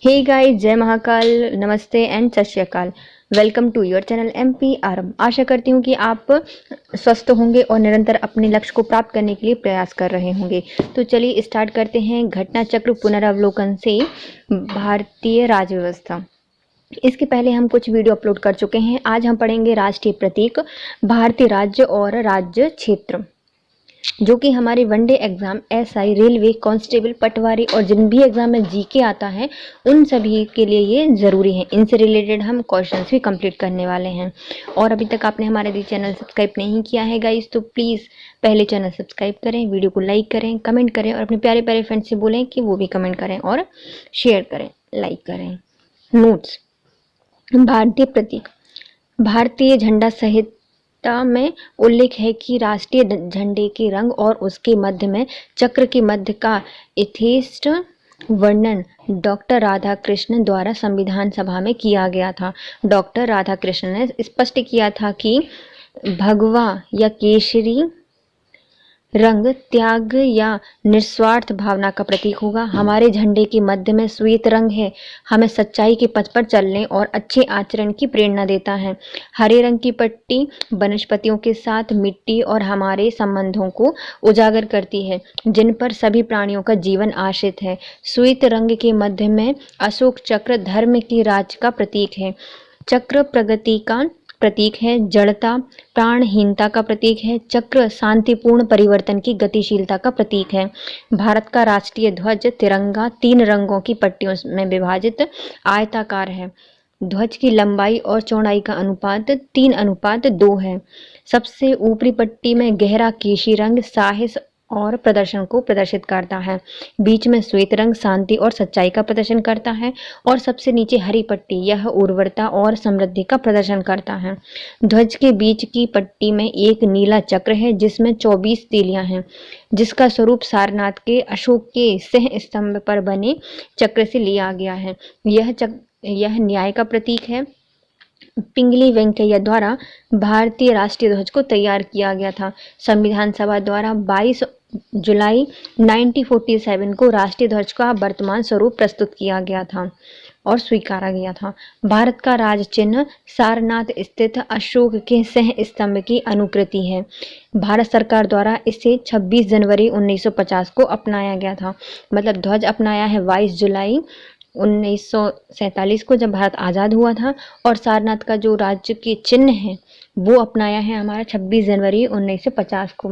Hey guys, जय महाकाल, नमस्ते and सत श्री अकाल। Welcome to your channel MP RM. आशा करती हूँ कि आप स्वस्थ होंगे और निरंतर अपने लक्ष्य को प्राप्त करने के लिए प्रयास कर रहे होंगे। तो चलिए स्टार्ट करते हैं घटना चक्र पुनरावलोकन से भारतीय राज्य व्यवस्था। इसके पहले हम कुछ वीडियो अपलोड कर चुके हैं। आज हम पढ़ेंगे राष्ट्रीय प्रतीक, भारतीय राज्य और राज्य क्षेत्र, जो कि हमारे one day exam, SI, railway, constable, पटवारी और जिन भी एग्जाम में जीके आता है उन सभी के लिए ये ज़रूरी है। इनसे रिलेटेड हम क्वेश्चंस भी कंप्लीट करने वाले हैं। और अभी तक आपने हमारे चैनल सब्सक्राइब नहीं किया है गाइस, तो प्लीज़ पहले चैनल सब्सक्राइब करें, वीडियो को लाइक करें, कमेंट करें और अपने प्यारे प्यारे फ्रेंड्स से बोलें कि वो भी कमेंट करें और शेयर करें, लाइक करें। नोट्स। भारतीय प्रतीक। भारतीय झंडा सहित में उल्लेख है कि राष्ट्रीय झंडे के रंग और उसके मध्य में चक्र के मध्य का यथेष्ट वर्णन डॉक्टर राधाकृष्णन द्वारा संविधान सभा में किया गया था। डॉक्टर राधाकृष्णन ने स्पष्ट किया था कि भगवा या केसरी रंग त्याग या निस्वार्थ भावना का प्रतीक होगा। हमारे झंडे के मध्य में श्वेत रंग है, हमें सच्चाई के पथ पर चलने और अच्छे आचरण की प्रेरणा देता है। हरे रंग की पट्टी वनस्पतियों के साथ मिट्टी और हमारे संबंधों को उजागर करती है, जिन पर सभी प्राणियों का जीवन आश्रित है। श्वेत रंग के मध्य में अशोक चक्र धर्म के राज का प्रतीक है। चक्र प्रगति का प्रतीक है, जड़ता प्राणहीनता का प्रतीक है। चक्र शांतिपूर्ण परिवर्तन की गतिशीलता का प्रतीक है। भारत का राष्ट्रीय ध्वज तिरंगा 3 रंगों की पट्टियों में विभाजित आयताकार है। ध्वज की लंबाई और चौड़ाई का अनुपात 3:2 है। सबसे ऊपरी पट्टी में गहरा केशरी रंग साहस और प्रदर्शन को प्रदर्शित करता है। बीच में श्वेत रंग शांति और सच्चाई का प्रदर्शन करता है और सबसे नीचे हरी पट्टी यह उर्वरता और समृद्धि का प्रदर्शन करता है। ध्वज के बीच की पट्टी में एक नीला चक्र है जिसमें 24 तीलियां हैं, जिसका स्वरूप सारनाथ के अशोक के सिंह स्तंभ पर बने चक्र से लिया गया है। यह न्याय का प्रतीक है। पिंगली वेंकैया द्वारा भारतीय राष्ट्रीय ध्वज को तैयार किया गया था। संविधान सभा द्वारा 22 जुलाई 1947 को राष्ट्रीय ध्वज का वर्तमान स्वरूप प्रस्तुत किया गया था और स्वीकारा गया था। भारत का राज चिन्ह सारनाथ स्थित अशोक के सिंह स्तंभ की अनुकृति है। भारत सरकार द्वारा इसे 26 जनवरी 1950 को अपनाया गया था। मतलब ध्वज अपनाया है 22 जुलाई 1947 को, जब भारत आज़ाद हुआ था, और सारनाथ का जो राज्य के चिन्ह है वो अपनाया है हमारा 26 जनवरी 1950 को।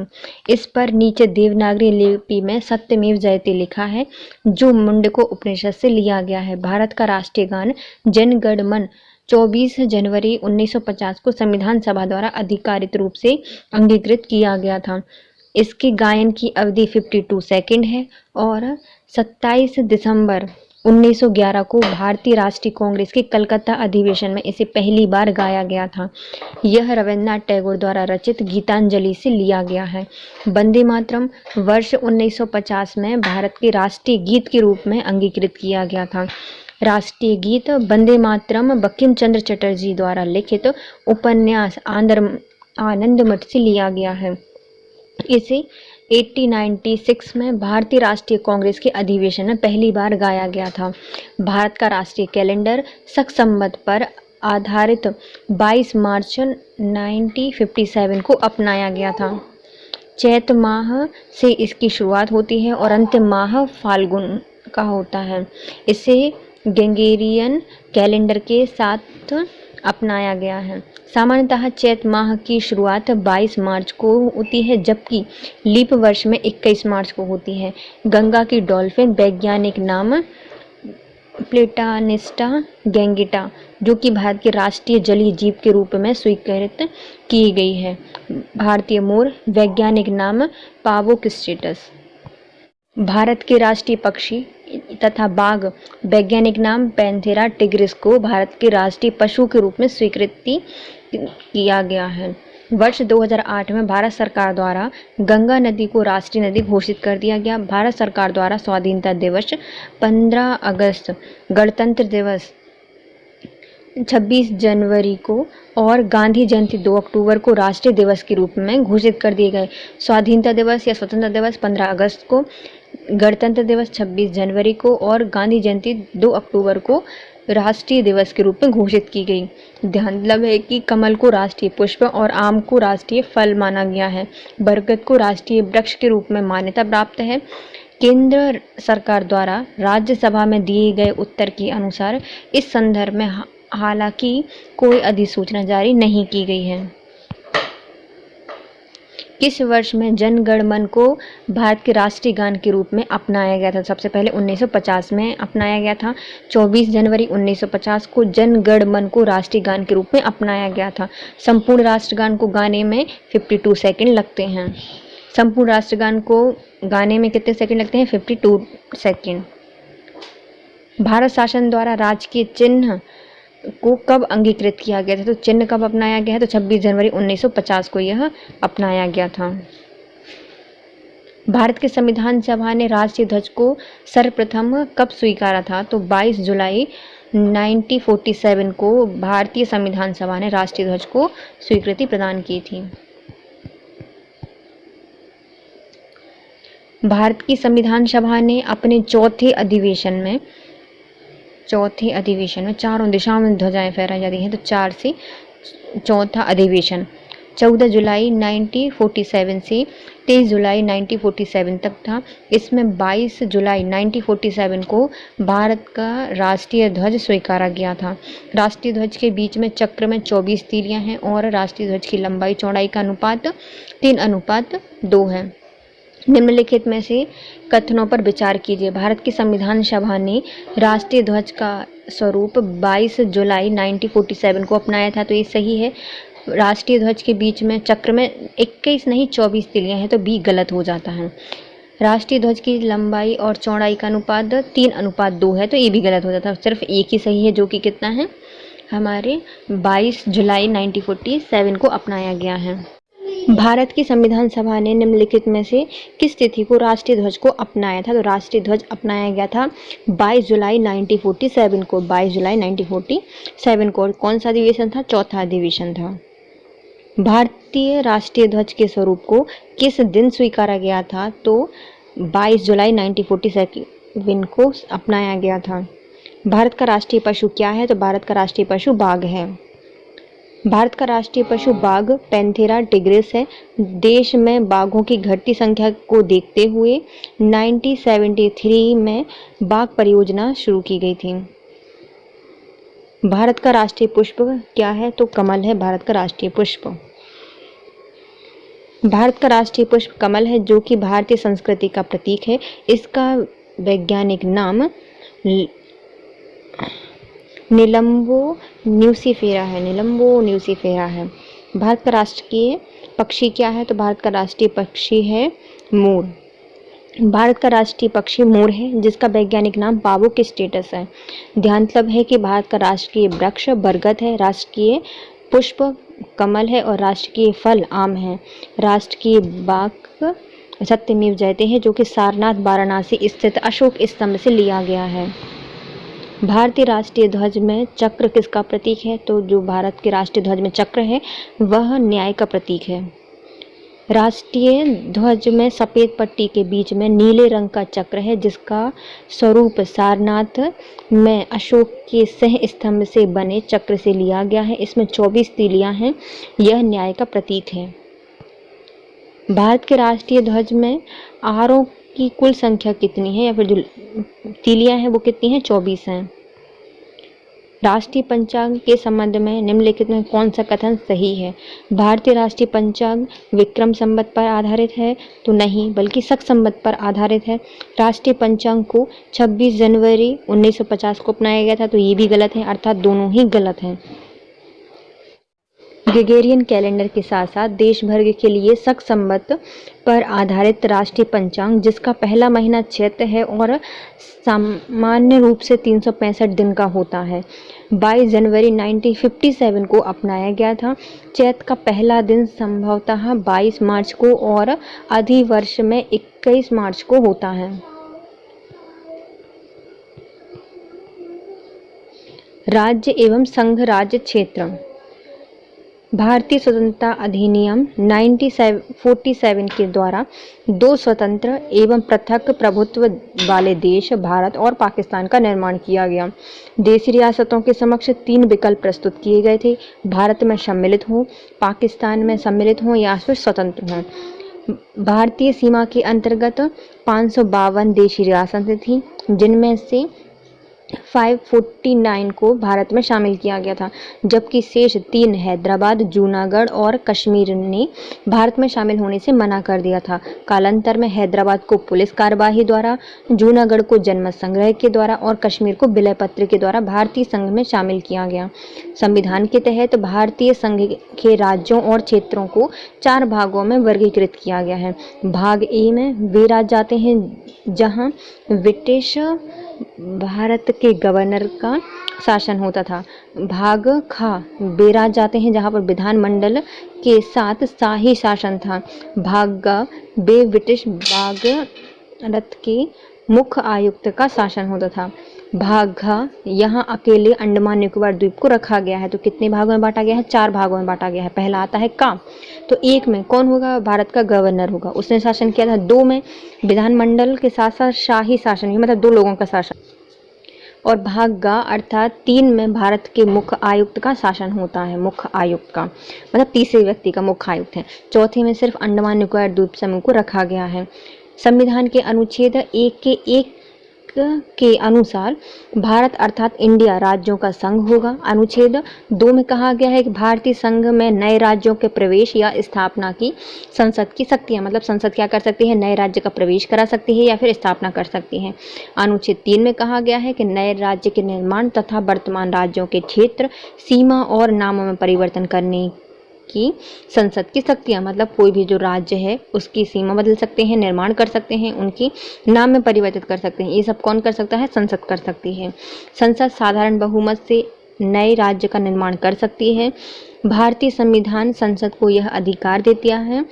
इस पर नीचे देवनागरी लिपि में सत्यमेव जयते लिखा है, जो मुंडको उपनिषद से लिया गया है। भारत का राष्ट्रीय गान जन गण मन 24 जनवरी 1950 को संविधान सभा द्वारा आधिकारिक रूप से अंगीकृत किया गया था। इसके गायन की अवधि 52 सेकंड है और 27 दिसंबर 1911 को भारतीय राष्ट्रीय कांग्रेस के कलकत्ता अधिवेशन में इसे पहली बार गाया गया था। यह रविन्द्रनाथ टैगोर द्वारा रचित गीतांजलि से लिया गया है। वंदे मातरम वर्ष 1950 में भारत के राष्ट्रीय गीत के रूप में अंगीकृत किया गया था। राष्ट्रीय गीत वंदे मातरम बंकिम चंद्र चटर्जी द्वारा लिखित उपन्यास आनंद मठ से लिया गया है। इसे 1896 में भारतीय राष्ट्रीय कांग्रेस के अधिवेशन में पहली बार गाया गया था। भारत का राष्ट्रीय कैलेंडर शक संवत पर आधारित 22 मार्च 1957 को अपनाया गया था। चैत माह से इसकी शुरुआत होती है और अंतिम माह फाल्गुन का होता है। इसे ग्रेगोरियन कैलेंडर के साथ अपनाया गया है। सामान्यतः चैत माह की शुरुआत 22 मार्च को होती है, जबकि लीप वर्ष में 21 मार्च को होती है। गंगा की डॉल्फिन वैज्ञानिक नाम प्लेटानिस्टा गैंगिटा, जो कि भारत के राष्ट्रीय जलीय जीव के रूप में स्वीकृत की गई है। भारतीय मोर वैज्ञानिक नाम पावोक्स्टेटस। भारत के राष्ट्रीय पक्षी तथा बाघ वैज्ञानिक नाम पैंथेरा टिग्रिस को भारत के राष्ट्रीय पशु के रूप में स्वीकृति किया गया है। वर्ष 2008 में भारत सरकार द्वारा गंगा नदी को राष्ट्रीय नदी घोषित कर दिया गया। भारत सरकार द्वारा स्वाधीनता दिवस 15 अगस्त, गणतंत्र दिवस 26 जनवरी को और गांधी जयंती 2 अक्टूबर को राष्ट्रीय दिवस के रूप में घोषित कर दिए गए। स्वाधीनता दिवस या स्वतंत्रता दिवस 15 अगस्त को, गणतंत्र दिवस 26 जनवरी को और गांधी जयंती 2 अक्टूबर को राष्ट्रीय दिवस के रूप में घोषित की गई। ध्यान है कि कमल को राष्ट्रीय पुष्प और आम को राष्ट्रीय फल माना गया है। बरगद को राष्ट्रीय वृक्ष के रूप में मान्यता प्राप्त है। केंद्र सरकार द्वारा राज्यसभा में दिए गए उत्तर के अनुसार इस संदर्भ में हालांकि कोई अधिसूचना जारी नहीं की गई है। किस वर्ष में जन गण मन को भारत के राष्ट्रीय गान के रूप में अपनाया गया था? सबसे पहले 1950 में अपनाया गया था। 24 जनवरी 1950 को जन गण मन को राष्ट्रीय गान के रूप में अपनाया गया था। संपूर्ण राष्ट्रगान को गाने में 52 सेकंड लगते हैं। संपूर्ण राष्ट्रगान को गाने में कितने सेकंड लगते हैं? 52 सेकंड। भारत शासन द्वारा राजकीय चिन्ह को कब अंगीकृत किया गया था? तो चिन्ह कब अपनाया गया है? तो 26 जनवरी 1950 को यह अपनाया गया था। भारत के संविधान सभा ने राष्ट्रीय ध्वज को सर्वप्रथम कब स्वीकारा था? तो 22 जुलाई 1947 को भारतीय संविधान सभा ने राष्ट्रीय ध्वज को स्वीकृति प्रदान की थी। भारत की संविधान सभा ने अपने चौथे अधिवेशन में चारों दिशाओं में ध्वजाएं फहराई जाती हैं। तो 4 से चौथा अधिवेशन 14 जुलाई 1947 से 23 जुलाई 1947 तक था। इसमें 22 जुलाई 1947 को भारत का राष्ट्रीय ध्वज स्वीकारा गया था। राष्ट्रीय ध्वज के बीच में चक्र में 24 तीलियां हैं और राष्ट्रीय ध्वज की लंबाई चौड़ाई का अनुपात 3:2 है। निम्नलिखित में से कथनों पर विचार कीजिए। भारत की संविधान सभा ने राष्ट्रीय ध्वज का स्वरूप 22 जुलाई 1947 को अपनाया था, तो ये सही है। राष्ट्रीय ध्वज के बीच में चक्र में 21 नहीं 24 तिलियां हैं, तो बी गलत हो जाता है। राष्ट्रीय ध्वज की लंबाई और चौड़ाई का अनुपात 3:2 है, तो ये भी गलत हो जाता है। सिर्फ एक ही सही है, जो कि कितना है? हमारे 22 जुलाई 1947 को अपनाया गया है। भारत की संविधान सभा ने निम्नलिखित में से किस तिथि को राष्ट्रीय ध्वज को अपनाया था? तो राष्ट्रीय ध्वज अपनाया गया था 22 जुलाई 1947 को। 22 जुलाई 1947 को। और कौन सा अधिवेशन था? चौथा अधिवेशन था। भारतीय राष्ट्रीय ध्वज के स्वरूप को किस दिन स्वीकारा गया था? तो 22 जुलाई 1947 को अपनाया गया था। भारत का राष्ट्रीय पशु क्या है? तो भारत का राष्ट्रीय पशु बाघ है। भारत का राष्ट्रीय पशु बाघ पैंथेरा टिग्रिस है। देश में बाघों की घटती संख्या को देखते हुए 1973 में बाघ परियोजना शुरू की गई थी। भारत का राष्ट्रीय पुष्प क्या है? तो कमल है भारत का राष्ट्रीय पुष्प। भारत का राष्ट्रीय पुष्प कमल है, जो कि भारतीय संस्कृति का प्रतीक है। इसका वैज्ञानिक नाम निलंबो न्यूसीफेरा है। भारत का राष्ट्रीय पक्षी क्या है? तो भारत का राष्ट्रीय पक्षी है मोर। भारत का राष्ट्रीय पक्षी मोर है, जिसका वैज्ञानिक नाम पावोक स्टेटस है। ध्यानतलब है कि भारत का राष्ट्रीय वृक्ष बरगद है, राष्ट्रीय पुष्प कमल है और राष्ट्रीय फल आम है। राष्ट्रीय बाग सत्यमेव जयते है, जो कि सारनाथ वाराणसी स्थित अशोक स्तंभ से लिया गया है। भारतीय राष्ट्रीय ध्वज में चक्र किसका प्रतीक है? तो जो भारत के राष्ट्रीय ध्वज में चक्र है वह न्याय का प्रतीक है। राष्ट्रीय ध्वज में सफ़ेद पट्टी के बीच में नीले रंग का चक्र है, जिसका स्वरूप सारनाथ में अशोक के सह स्तंभ से बने चक्र से लिया गया है। इसमें 24 तीलियां हैं, यह न्याय का प्रतीक है। भारत के राष्ट्रीय ध्वज में आरों की कुल संख्या कितनी है, या फिर जो तीलियां हैं वो कितनी हैं? 24 हैं। राष्ट्रीय पंचांग के संबंध में निम्नलिखित में कौन सा कथन सही है? भारतीय राष्ट्रीय पंचांग विक्रम संवत पर आधारित है, तो नहीं, बल्कि शक संवत पर आधारित है। राष्ट्रीय पंचांग को 26 जनवरी 1950 को अपनाया गया था, तो ये भी गलत है, अर्थात दोनों ही गलत हैं। ग्रेगोरियन कैलेंडर के साथ साथ देश भर के लिए शक संवत पर आधारित राष्ट्रीय पंचांग, जिसका पहला महीना चैत है और सामान्य रूप से 365 दिन का होता है, 22 जनवरी 1957 को अपनाया गया था। चैत का पहला दिन संभवतः 22 मार्च को और अधिवर्ष में 21 मार्च को होता है। राज्य एवं संघ राज्य क्षेत्र। भारतीय स्वतंत्रता अधिनियम 1947 के द्वारा दो स्वतंत्र एवं पृथक प्रभुत्व वाले देश भारत और पाकिस्तान का निर्माण किया गया। देशी रियासतों के समक्ष तीन विकल्प प्रस्तुत किए गए थे: भारत में सम्मिलित हों, पाकिस्तान में सम्मिलित हों या फिर स्वतंत्र हों। भारतीय सीमा के अंतर्गत 552 देशी रियासतें थीं, जिनमें से 549 को भारत में शामिल किया गया था, जबकि शेष 3 हैदराबाद, जूनागढ़ और कश्मीर ने भारत में शामिल होने से मना कर दिया था। कालांतर में हैदराबाद को पुलिस कार्यवाही द्वारा, जूनागढ़ को जनमत संग्रह के द्वारा और कश्मीर को विलय पत्र के द्वारा भारतीय संघ में शामिल किया गया। संविधान के तहत भारतीय संघ के राज्यों और क्षेत्रों को 4 भागों में वर्गीकृत किया गया है। भाग ए में वे राज्य आते हैं जहां ब्रिटिश भारत के गवर्नर का शासन होता था। भाग खा वे राज्य आते हैं जहां पर विधानमंडल के साथ शाही शासन था। भाग ग वे ब्रिटिश भारत के मुख्य आयुक्त का शासन होता था। भाग घ यहाँ अकेले अंडमान निकोबार द्वीप को रखा गया है। तो कितने भागों में बांटा गया है? 4 भागों में बांटा गया है। पहला आता है का, तो 1 में कौन होगा? भारत का गवर्नर होगा, उसने शासन किया था। 2 में विधानमंडल के साथ साथ शाही शासन, मतलब 2 लोगों का शासन। और भाग ग अर्थात 3 में भारत के मुख्य आयुक्त का शासन होता है। मुख्य आयुक्त का मतलब तीसरे व्यक्ति का मुख्य आयुक्त है। चौथे में सिर्फ अंडमान निकोबार द्वीप समूह को रखा गया है। संविधान के अनुच्छेद 1 के अनुसार भारत अर्थात इंडिया राज्यों का संघ होगा। अनुच्छेद 2 में कहा गया है कि भारतीय संघ में नए राज्यों के प्रवेश या स्थापना की संसद की शक्तियां, मतलब संसद क्या कर सकती है? नए राज्य का प्रवेश करा सकती है या फिर स्थापना कर सकती है। अनुच्छेद 3 में कहा गया है कि नए राज्य के निर्माण तथा वर्तमान राज्यों के क्षेत्र, सीमा और नामों में परिवर्तन करने की संसद की शक्तियां, मतलब कोई भी जो राज्य है उसकी सीमा बदल सकते हैं, निर्माण कर सकते हैं, उनकी नाम में परिवर्तित कर सकते हैं। ये सब कौन कर सकता है? संसद कर सकती है। संसद साधारण बहुमत से नए राज्य का निर्माण कर सकती है। भारतीय संविधान संसद को यह अधिकार देता है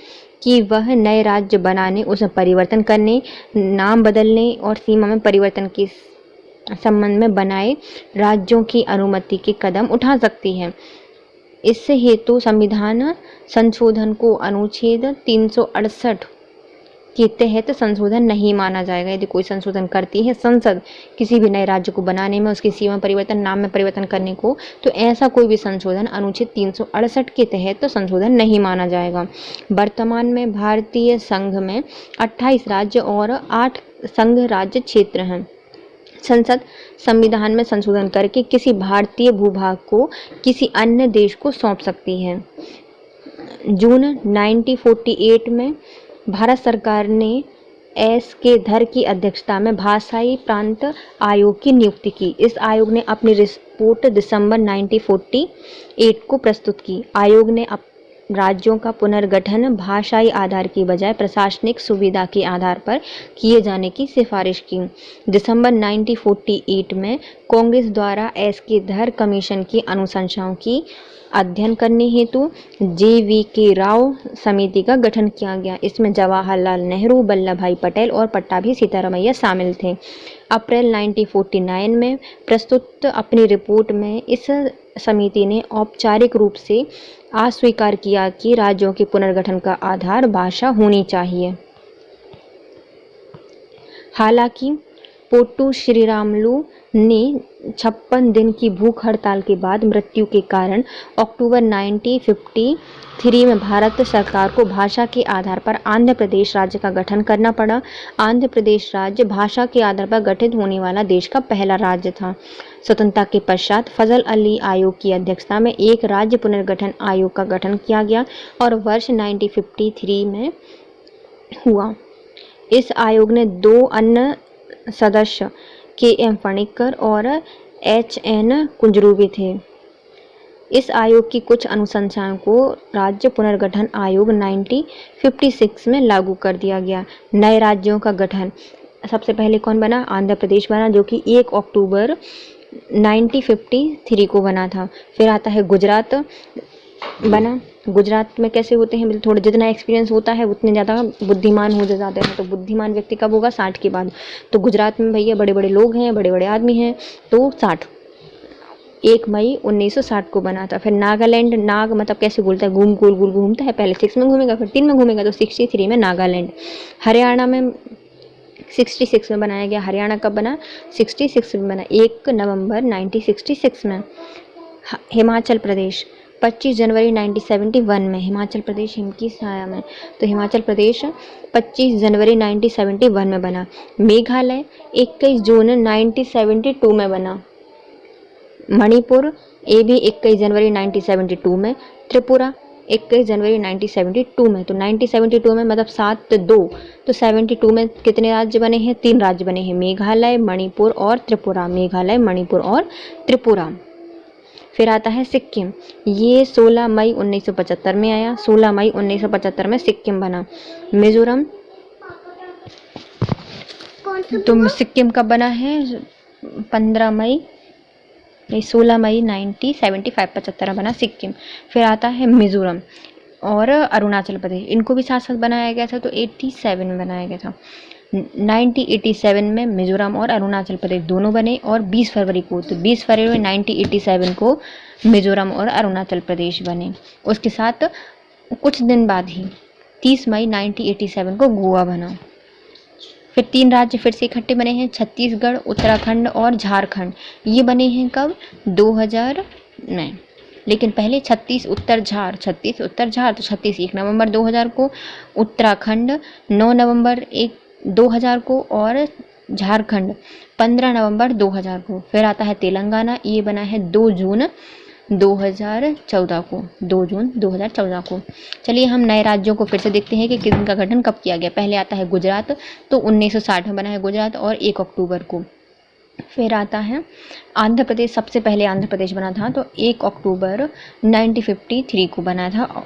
कि वह नए राज्य बनाने, उसमें परिवर्तन करने, नाम बदलने और सीमा में परिवर्तन के संबंध में बनाए राज्यों की अनुमति के कदम उठा सकती है। इस हेतु संविधान संशोधन को अनुच्छेद 368 के तहत संशोधन नहीं माना जाएगा। यदि कोई संशोधन करती है संसद किसी भी नए राज्य को बनाने में, उसकी सीमा परिवर्तन, नाम में परिवर्तन करने को, तो ऐसा कोई भी संशोधन अनुच्छेद 368 के तहत संशोधन नहीं माना जाएगा। वर्तमान में भारतीय संघ में 28 राज्य और 8 संघ राज्य क्षेत्र हैं। संसद संविधान में संशोधन करके किसी भारतीय भूभाग को किसी अन्य देश को सौंप सकती है। जून 1948 में भारत सरकार ने एस के धर की अध्यक्षता में भाषाई प्रांत आयोग की नियुक्ति की। इस आयोग ने अपनी रिपोर्ट दिसंबर 1948 को प्रस्तुत की। आयोग ने राज्यों का पुनर्गठन भाषाई आधार की बजाय प्रशासनिक सुविधा के आधार पर किए जाने की सिफारिश की। दिसंबर 1948 में कांग्रेस द्वारा एस के धर कमीशन की अनुशंसाओं की अध्ययन करने हेतु JVK राव समिति का गठन किया गया। इसमें जवाहरलाल नेहरू, वल्लभ भाई पटेल और पट्टाभी सीतारामैया शामिल थे। अप्रैल 1949 में प्रस्तुत अपनी रिपोर्ट में इस समिति ने औपचारिक रूप से अस्वीकार किया कि राज्यों के पुनर्गठन का आधार भाषा होनी चाहिए। हालांकि पोट्टू श्रीरामुलु ने 56 दिन की भूख हड़ताल के बाद मृत्यु के कारण अक्टूबर 1953 में भारत सरकार को भाषा के आधार पर आंध्र प्रदेश राज्य का गठन करना पड़ा। आंध्र प्रदेश राज्य भाषा के आधार पर गठित होने वाला देश का पहला राज्य था। स्वतंत्रता के पश्चात फजल अली आयोग की अध्यक्षता में एक राज्य पुनर्गठन आयोग का गठन किया गया और वर्ष 1953 में हुआ। इस आयोग ने 2 अन्य सदस्य KM फणिक्कर और HN कुंजरू थे। इस आयोग की कुछ अनुशंसाओं को राज्य पुनर्गठन आयोग 1956 में लागू कर दिया गया। नए राज्यों का गठन सबसे पहले कौन बना? आंध्र प्रदेश बना, जो कि 1 अक्टूबर 1953 को बना था। फिर आता है गुजरात बना। गुजरात में कैसे होते हैं, थोड़ा जितना एक्सपीरियंस होता है उतने ज़्यादा बुद्धिमान हो जाते हैं। तो बुद्धिमान व्यक्ति कब होगा? 60 के बाद। तो गुजरात में भैया बड़े बड़े लोग हैं, बड़े बड़े आदमी हैं, तो 60। 1 मई 1960 को बना था। फिर नागालैंड, नाग मतलब कैसे बोलता है, घूम गोल गोल घूमता है, पहले 6 में घूमेगा फिर 3 में घूमेगा, तो 63 में नागालैंड। हरियाणा में 66 में बनाया गया। हरियाणा कब बना? 66 में बना, 1 नवंबर 1966 में। हिमाचल प्रदेश 25 जनवरी 1971 में। हिमाचल प्रदेश हिम की छाया में, तो हिमाचल प्रदेश 25 जनवरी 1971 में बना। मेघालय 21 जून 1972 में बना। मणिपुर ये भी 21 जनवरी 1972 में। त्रिपुरा 21 जनवरी 1972 में। तो 1972 में मतलब 7-2, तो 72 में कितने राज्य बने हैं? 3 राज्य बने हैं, मेघालय, मणिपुर और त्रिपुरा। मेघालय, मणिपुर और त्रिपुरा। फिर आता है सिक्किम, ये 16 मई 1975 में आया। 16 मई 1975 में सिक्किम बना। मिजोरम, तो सिक्किम कब बना है? 15 मई 16 मई 1975 में बना सिक्किम। फिर आता है मिजोरम और अरुणाचल प्रदेश, इनको भी साथ साथ बनाया गया था, तो 87 में बनाया गया था। 1987 में मिजोरम और अरुणाचल प्रदेश दोनों बने। और 20 फरवरी को, तो 20 फरवरी 1987 को मिजोरम और अरुणाचल प्रदेश बने। उसके साथ कुछ दिन बाद ही 30 मई 1987 को गोवा बना। फिर 3 राज्य फिर से इकट्ठे बने हैं, छत्तीसगढ़, उत्तराखंड और झारखंड। ये बने हैं कब? 2000 में। लेकिन पहले 36 उत्तर झार, तो 36 1 नवंबर 2000 को, उत्तराखंड 9 नवंबर 2000 को और झारखंड 15 नवंबर 2000 को। फिर आता है तेलंगाना, ये बना है 2 जून 2014 को, 2 जून 2014 को। चलिए हम नए राज्यों को फिर से देखते हैं कि किनका गठन कब किया गया। पहले आता है गुजरात, तो 1960 में बना है गुजरात और 1 अक्टूबर को। फिर आता है आंध्र प्रदेश, सबसे पहले आंध्र प्रदेश बना था, तो 1 अक्टूबर 1953 को बना था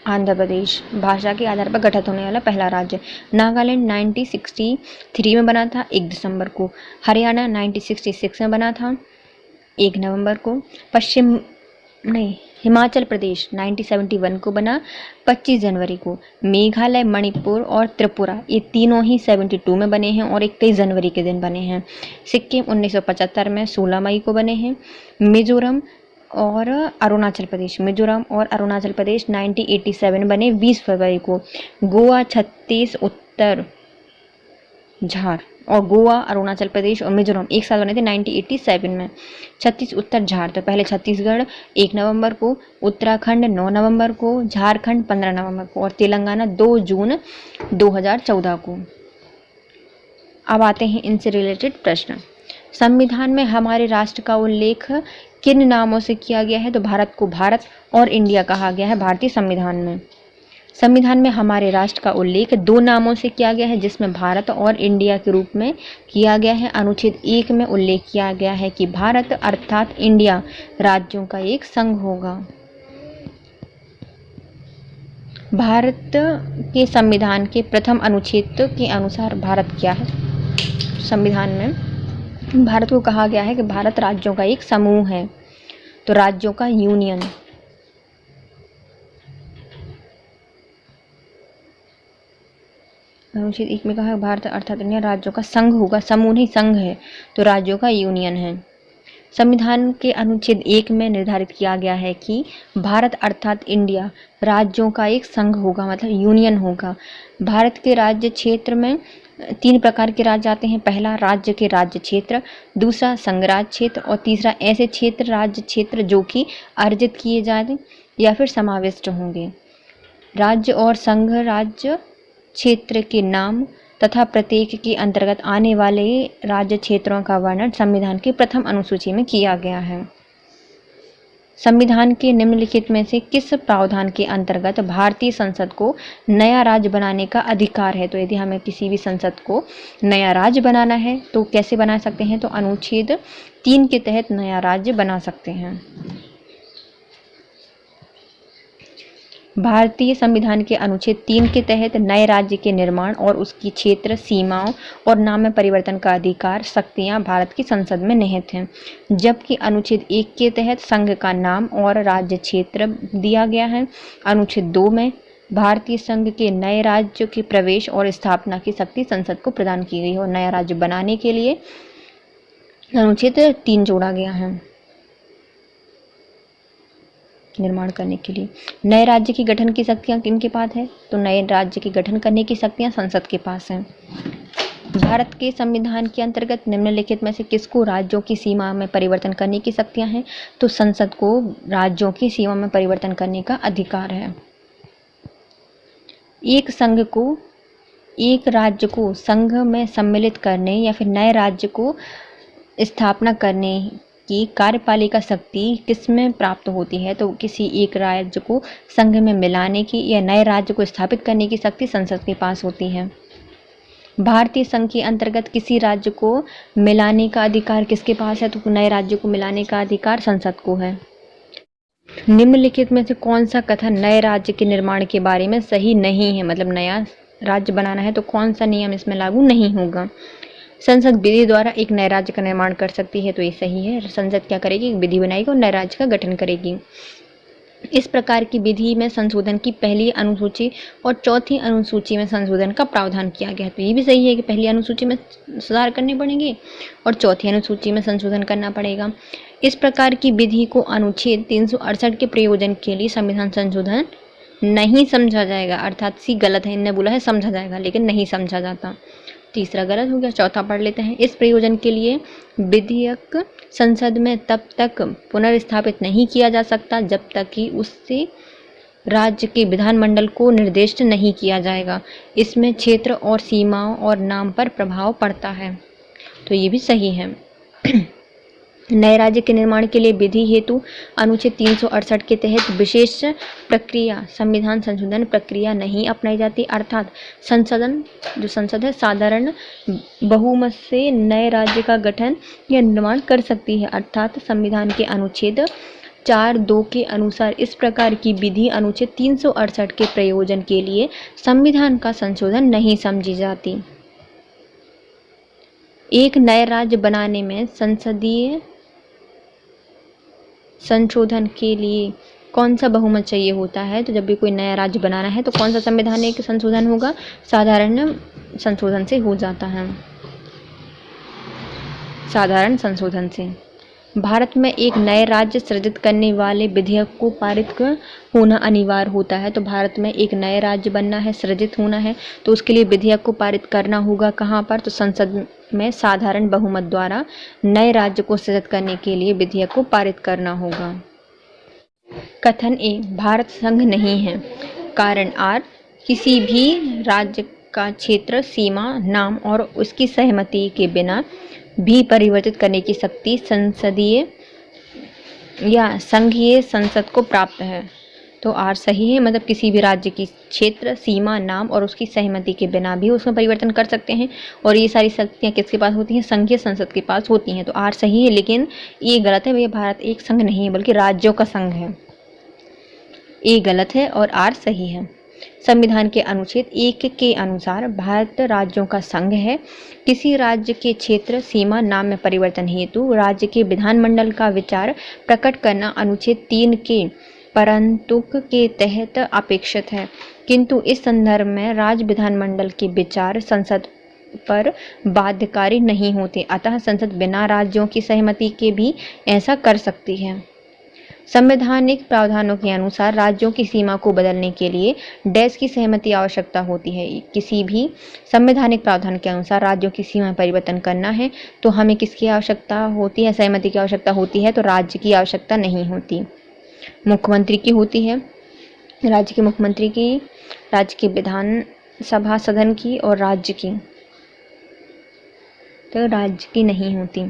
आंध्र प्रदेश, भाषा के आधार पर गठित होने वाला पहला राज्य। नागालैंड 1963 में बना था 1 दिसंबर को। हरियाणा 1966 में बना था 1 नवंबर को। हिमाचल प्रदेश 1971 को बना 25 जनवरी को। मेघालय, मणिपुर और त्रिपुरा ये तीनों ही 72 में बने हैं और 21 जनवरी के दिन बने हैं। सिक्किम 1975 में 16 मई को बने हैं। मिजोरम और अरुणाचल प्रदेश 1987 बने 20 फरवरी को। गोवा, छत्तीस उत्तर झार और गोवा, अरुणाचल प्रदेश और मिजोरम एक साथ बने थे 1987 में। 36 उत्तर झार, तो पहले छत्तीसगढ़ 1 नवंबर को, उत्तराखंड 9 नवंबर को, झारखंड 15 नवंबर को और तेलंगाना 2 जून 2014 को। अब आते हैं इनसे रिलेटेड प्रश्न। संविधान में हमारे राष्ट्र का उल्लेख किन नामों से किया गया है? तो भारत को भारत और इंडिया कहा गया है भारतीय संविधान में। संविधान में हमारे राष्ट्र का उल्लेख 2 नामों से किया गया है, जिसमें भारत और इंडिया के रूप में किया गया है। अनुच्छेद 1 में उल्लेख किया गया है कि भारत अर्थात इंडिया राज्यों का एक संघ होगा। भारत के संविधान के प्रथम अनुच्छेद के अनुसार भारत क्या है? संविधान में भारत को कहा गया है कि भारत राज्यों का एक समूह है, तो राज्यों का यूनियन। अनुच्छेद 1 में कहा भारत अर्थात इंडिया राज्यों का संघ होगा, समूह नहीं संघ है, तो राज्यों का यूनियन है। संविधान के अनुच्छेद 1 में निर्धारित किया गया है कि भारत अर्थात इंडिया राज्यों का एक संघ होगा, मतलब यूनियन होगा। भारत के राज्य क्षेत्र में 3 प्रकार के राज्य आते हैं। पहला राज्य के राज्य क्षेत्र, दूसरा संघराज्य क्षेत्र और तीसरा ऐसे क्षेत्र राज्य क्षेत्र जो कि अर्जित किए जाए या फिर समाविष्ट होंगे। राज्य और संघ राज्य क्षेत्र के नाम तथा प्रत्येक के अंतर्गत आने वाले राज्य क्षेत्रों का वर्णन संविधान की प्रथम अनुसूची में किया गया है। संविधान के निम्नलिखित में से किस प्रावधान के अंतर्गत भारतीय संसद को नया राज्य बनाने का अधिकार है? तो यदि हमें किसी भी संसद को नया राज्य बनाना है तो कैसे बना सकते हैं? तो अनुच्छेद 3 के तहत नया राज्य बना सकते हैं। भारतीय संविधान के अनुच्छेद 3 के तहत नए राज्य के निर्माण और उसकी क्षेत्र सीमाओं और नाम में परिवर्तन का अधिकार शक्तियां भारत की संसद में निहित हैं, जबकि अनुच्छेद 1 के तहत संघ का नाम और राज्य क्षेत्र दिया गया है। अनुच्छेद 2 में भारतीय संघ के नए राज्य के प्रवेश और स्थापना की शक्ति संसद को प्रदान की गई है और नया राज्य बनाने के लिए अनुच्छेद 3 जोड़ा गया है। की निर्माण करने के लिए। नए राज्य की गठन की शक्तियाँ किनके पास है? तो नए राज्य की गठन करने की शक्तियाँ संसद के पास हैं। भारत के संविधान के अंतर्गत निम्नलिखित में से किसको राज्यों की सीमा में परिवर्तन करने की शक्तियाँ हैं? तो संसद को राज्यों की सीमा में परिवर्तन करने का अधिकार है। एक राज्य को संघ में सम्मिलित करने या फिर नए राज्य को स्थापना करने की कार्यपालिका शक्ति किसमें प्राप्त होती है? तो किसी एक राज्य को संघ में मिलाने की या नए राज्य को स्थापित करने की शक्ति संसद के पास होती है। भारतीय संघ के अंतर्गत किसी राज्य को मिलाने का अधिकार किसके पास है? तो नए राज्य को मिलाने का अधिकार संसद को है। निम्नलिखित में से कौन सा कथन नए राज्य के निर्माण के बारे में सही नहीं है? मतलब नया राज्य बनाना है तो कौन सा नियम इसमें लागू नहीं होगा? संसद विधि द्वारा एक नए राज्य का निर्माण कर सकती है, तो ये सही है। संसद क्या करेगी? विधि बनाएगी और नए राज्य का गठन करेगी। इस प्रकार की विधि में संशोधन की पहली अनुसूची और चौथी अनुसूची में संशोधन का प्रावधान किया गया है। तो ये भी सही है कि पहली अनुसूची में सुधार करने पड़ेंगे और चौथी अनुसूची में संशोधन करना पड़ेगा। इस प्रकार की विधि को अनुच्छेद 368 के प्रयोजन के लिए संविधान संशोधन नहीं समझा जाएगा। अर्थात सी गलत है, इनने बोला है समझा जाएगा लेकिन नहीं समझा जाता। तीसरा गलत हो गया। चौथा पढ़ लेते हैं। इस प्रयोजन के लिए विधेयक संसद में तब तक पुनर्स्थापित नहीं किया जा सकता जब तक कि उससे राज्य के विधानमंडल को निर्दिष्ट नहीं किया जाएगा। इसमें क्षेत्र और सीमाओं और नाम पर प्रभाव पड़ता है। तो ये भी सही है। नए राज्य के निर्माण के लिए विधि हेतु अनुच्छेद 368 के तहत विशेष प्रक्रिया संविधान संशोधन प्रक्रिया नहीं अपनाई जाती। अर्थात संसद है साधारण बहुमत से नए राज्य का गठन या निर्माण कर सकती है। अर्थात संविधान के अनुच्छेद 4(2) के अनुसार इस प्रकार की विधि अनुच्छेद 368 के प्रयोजन के लिए संविधान का संशोधन नहीं समझी जाती। एक नए राज्य बनाने में संसदीय संशोधन के लिए कौन सा बहुमत चाहिए होता है? तो जब भी कोई नया राज्य बनाना है तो कौन सा संवैधानिक संशोधन होगा? साधारण संशोधन से हो जाता है। साधारण संशोधन से भारत में एक नए राज्य सृजित करने वाले विधेयक को पारित होना अनिवार्य होता है। तो भारत में एक नए राज्य बनना है, सृजित होना है, तो उसके लिए विधेयक को पारित करना होगा। कहाँ पर? तो संसद में साधारण बहुमत द्वारा नए राज्य को सृजित करने के लिए विधेयक को पारित करना होगा। कथन ए, भारत संघ नहीं है। कारण आर, किसी भी राज्य का क्षेत्र, सीमा, नाम और उसकी सहमति के बिना भी परिवर्तित करने की शक्ति संसदीय या संघीय संसद को प्राप्त है। तो आर सही है। मतलब किसी भी राज्य की क्षेत्र, सीमा, नाम और उसकी सहमति के बिना भी उसमें परिवर्तन कर सकते हैं और ये सारी शक्तियाँ किसके पास होती हैं? संघीय संसद के पास होती हैं। तो आर सही है, लेकिन ये गलत है भैया। भारत एक संघ नहीं है बल्कि राज्यों का संघ है। ये गलत है और आर सही है। संविधान के अनुच्छेद 1 के अनुसार भारत राज्यों का संघ है। किसी राज्य के क्षेत्र, सीमा, नाम में परिवर्तन हेतु राज्य के विधानमंडल का विचार प्रकट करना अनुच्छेद 3 के परंतुक के तहत अपेक्षित है, किंतु इस संदर्भ में राज्य विधानमंडल के विचार संसद पर बाध्यकारी नहीं होते। अतः संसद बिना राज्यों की सहमति के भी ऐसा कर सकती है। संवैधानिक प्रावधानों के अनुसार राज्यों की सीमा को बदलने के लिए डैश की सहमति आवश्यकता होती है। किसी भी संवैधानिक प्रावधान के अनुसार राज्यों की सीमा में परिवर्तन करना है तो हमें किसकी आवश्यकता होती है? सहमति की आवश्यकता होती है। तो राज्य की आवश्यकता नहीं होती, मुख्यमंत्री की होती है। राज्य के मुख्यमंत्री की, राज्य के विधानसभा सदन की और राज्य की, तो राज्य की नहीं होती।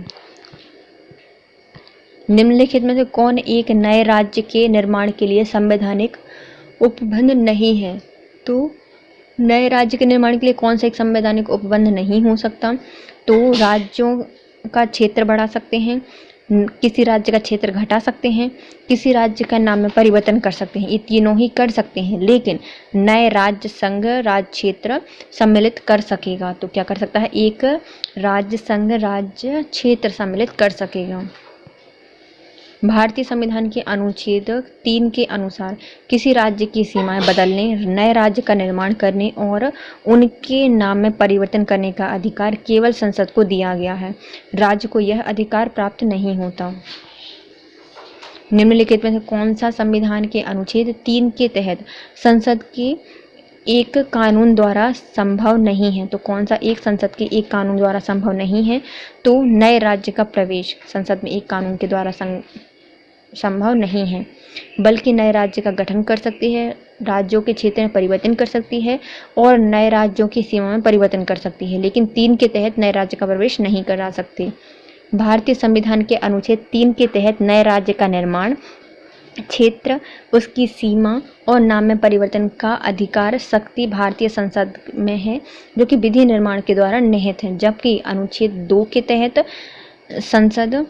निम्नलिखित में से कौन एक नए राज्य के निर्माण के लिए संवैधानिक उपबंध नहीं है? तो नए राज्य के निर्माण के लिए कौन सा एक संवैधानिक उपबंध नहीं हो सकता? तो राज्यों का क्षेत्र बढ़ा सकते हैं, किसी राज्य का क्षेत्र घटा सकते हैं, किसी राज्य का नाम में परिवर्तन कर सकते हैं। ये तीनों ही कर सकते हैं, लेकिन नए राज्य संघ राज्य क्षेत्र सम्मिलित कर सकेगा। तो क्या कर सकता है? एक राज्य संघ राज्य क्षेत्र सम्मिलित कर सकेगा। भारतीय संविधान के अनुच्छेद 3 के अनुसार किसी राज्य की सीमाएं बदलने, नए राज्य का निर्माण करने और उनके नाम में परिवर्तन करने का अधिकार केवल संसद को दिया गया है। राज्य को यह अधिकार प्राप्त नहीं होता। निम्नलिखित में से कौन सा संविधान के अनुच्छेद 3 के तहत संसद के एक कानून द्वारा संभव नहीं है? तो कौन सा एक संसद के एक कानून द्वारा संभव नहीं है? तो नए राज्य का प्रवेश संसद में एक कानून के द्वारा संभव नहीं है, बल्कि नए राज्य का गठन कर सकती है, राज्यों के क्षेत्र में परिवर्तन कर सकती है और नए राज्यों की सीमा में परिवर्तन कर सकती है, लेकिन 3 के तहत नए राज्य का प्रवेश नहीं करा सकती। भारतीय संविधान के अनुच्छेद 3 के तहत नए राज्य का निर्माण, क्षेत्र, उसकी सीमा और नाम में परिवर्तन का अधिकार शक्ति भारतीय संसद में है, जो कि विधि निर्माण के द्वारा निहित है, जबकि अनुच्छेद 2 के तहत संसद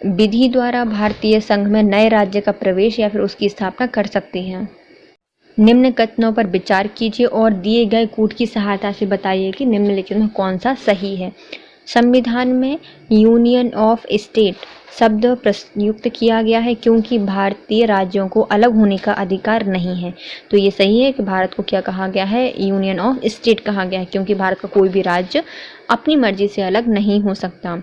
विधि द्वारा भारतीय संघ में नए राज्य का प्रवेश या फिर उसकी स्थापना कर सकती है। निम्न कथनों पर विचार कीजिए और दिए गए कूट की सहायता से बताइए कि निम्नलिखित में कौन सा सही है। संविधान में यूनियन ऑफ स्टेट शब्द प्रयुक्त किया गया है क्योंकि भारतीय राज्यों को अलग होने का अधिकार नहीं है। तो ये सही है कि भारत को क्या कहा गया है? यूनियन ऑफ स्टेट कहा गया है, क्योंकि भारत का कोई भी राज्य अपनी मर्जी से अलग नहीं हो सकता।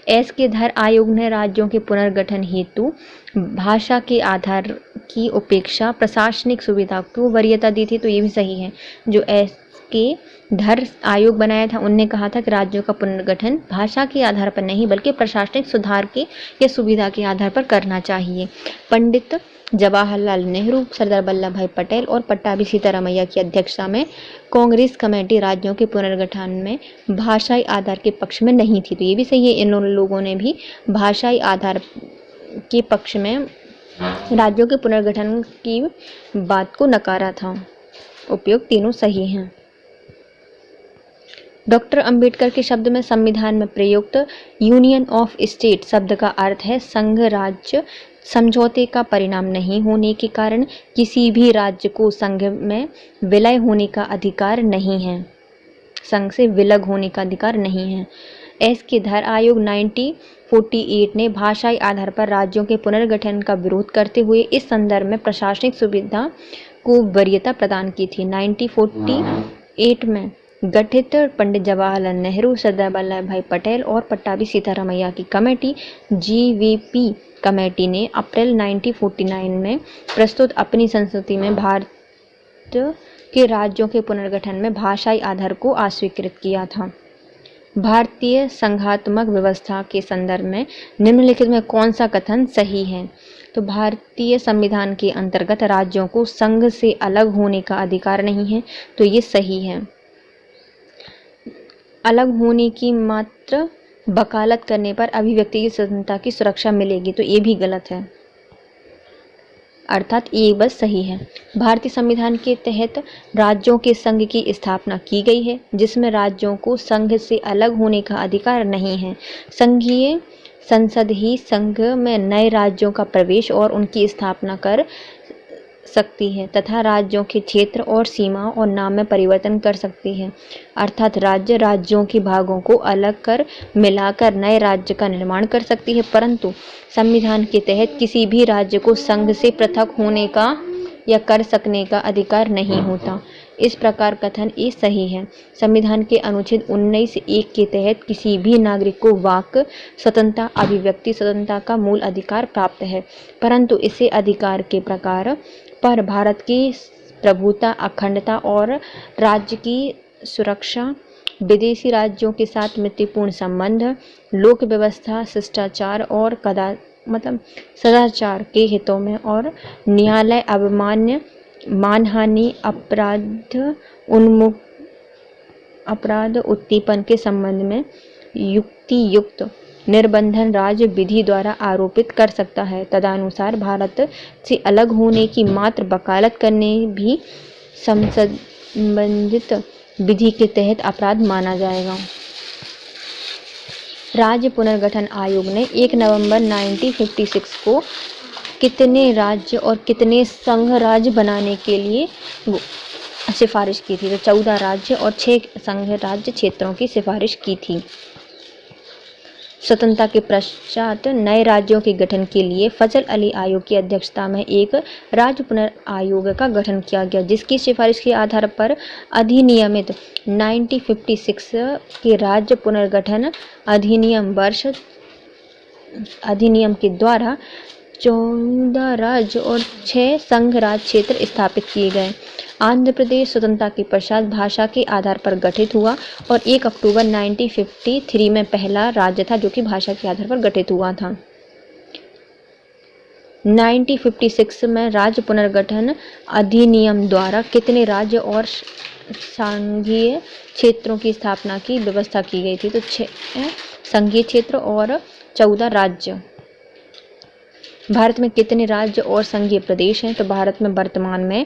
एस के धर आयोग ने राज्यों के पुनर्गठन हेतु भाषा के आधार की उपेक्षा प्रशासनिक सुविधा को वरीयता दी थी। तो ये भी सही है। जो एस के धर आयोग बनाया था उनने कहा था कि राज्यों का पुनर्गठन भाषा के आधार पर नहीं बल्कि प्रशासनिक सुधार के या सुविधा के आधार पर करना चाहिए। पंडित जवाहरलाल नेहरू, सरदार वल्लभ भाई पटेल और पट्टाभी सीतारामैया की अध्यक्षता में कांग्रेस कमेटी राज्यों के पुनर्गठन में भाषाई आधार के पक्ष में नहीं थी। तो ये भी सही है, इन लोगों ने भी भाषाई आधार के पक्ष में राज्यों के पुनर्गठन की बात को नकारा था। उपयोग तीनों सही हैं। डॉक्टर अंबेडकर के शब्द में संविधान में प्रयुक्त यूनियन ऑफ स्टेट शब्द का अर्थ है संघ राज्य समझौते का परिणाम नहीं होने के कारण किसी भी राज्य को संघ में विलय होने का अधिकार नहीं है, संघ से विलग होने का अधिकार नहीं है। एस के धर आयोग 1948 ने भाषाई आधार पर राज्यों के पुनर्गठन का विरोध करते हुए इस संदर्भ में प्रशासनिक सुविधा को वरीयता प्रदान की थी। 1948 में गठित पंडित जवाहरलाल नेहरू, सरदार वल्लभ भाई पटेल और पट्टाभी सीतारामैया की कमेटी GVP कमेटी ने अप्रैल 1949 में प्रस्तुत अपनी संस्तुति में भारत के राज्यों के पुनर्गठन में भाषाई आधार को अस्वीकृत किया था। भारतीय संघात्मक व्यवस्था के संदर्भ में निम्नलिखित में कौन सा कथन सही है? तो भारतीय संविधान के अंतर्गत राज्यों को संघ से अलग होने का अधिकार नहीं है। तो ये सही है। अलग होने की मात्र वकालत करने पर अभिव्यक्ति की स्वतंत्रता की सुरक्षा मिलेगी। तो ये भी गलत है, अर्थात ये बस सही है। भारतीय संविधान के तहत राज्यों के संघ की स्थापना की गई है, जिसमें राज्यों को संघ से अलग होने का अधिकार नहीं है। संघीय संसद ही संघ में नए राज्यों का प्रवेश और उनकी स्थापना कर सकती है तथा राज्यों के क्षेत्र और सीमा और नाम में परिवर्तन कर सकती है, अर्थात राज्य राज्यों के भागों को अलग कर मिलाकर नए राज्य का निर्माण कर सकती है, परंतु संविधान के तहत किसी भी राज्य को संघ से पृथक होने का या कर सकने का अधिकार नहीं होता। इस प्रकार कथन ये सही है। संविधान के अनुच्छेद 19(1) के तहत किसी भी नागरिक को वाक स्वतंत्रता, अभिव्यक्ति स्वतंत्रता का मूल अधिकार प्राप्त है, परंतु इसे अधिकार के प्रकार पर भारत की प्रभुता, अखंडता और राज्य की सुरक्षा, विदेशी राज्यों के साथ मैत्रीपूर्ण संबंध, लोक व्यवस्था, शिष्टाचार और सदाचार के हितों में और न्यायालय अवमान्य, मानहानि, अपराध उत्पीड़न के संबंध में युक्ति युक्त निर्बंधन राज्य विधि द्वारा आरोपित कर सकता है। तदनुसार भारत से अलग होने की मात्र वकालत करने भी संबंधित विधि के तहत अपराध माना जाएगा। राज्य पुनर्गठन आयोग ने 1 नवंबर 1956 को कितने राज्य और कितने संघ राज्य बनाने के लिए सिफारिश की थी? तो 14 राज्य और 6 संघ राज्य क्षेत्रों की सिफारिश की थी। स्वतंत्रता के पश्चात नए राज्यों के गठन के लिए फजल अली आयोग की अध्यक्षता में एक राज्य पुनर्आयोग का गठन किया गया, जिसकी सिफारिश के आधार पर अधिनियमित 1956 के राज्य पुनर्गठन अधिनियम के द्वारा 14 राज्य और 6 संघ राज क्षेत्र स्थापित किए गए। आंध्र प्रदेश स्वतंत्रता के पश्चात भाषा के आधार पर गठित हुआ और 1 अक्टूबर 1953 में पहला राज्य था जो कि भाषा के आधार पर गठित हुआ था। 1956 में राज्य पुनर्गठन अधिनियम द्वारा कितने राज्य और संघीय क्षेत्रों की स्थापना की व्यवस्था की गई थी? तो 6 संघीय क्षेत्र और 14 राज्य। भारत में कितने राज्य और संघीय प्रदेश हैं? तो भारत में वर्तमान में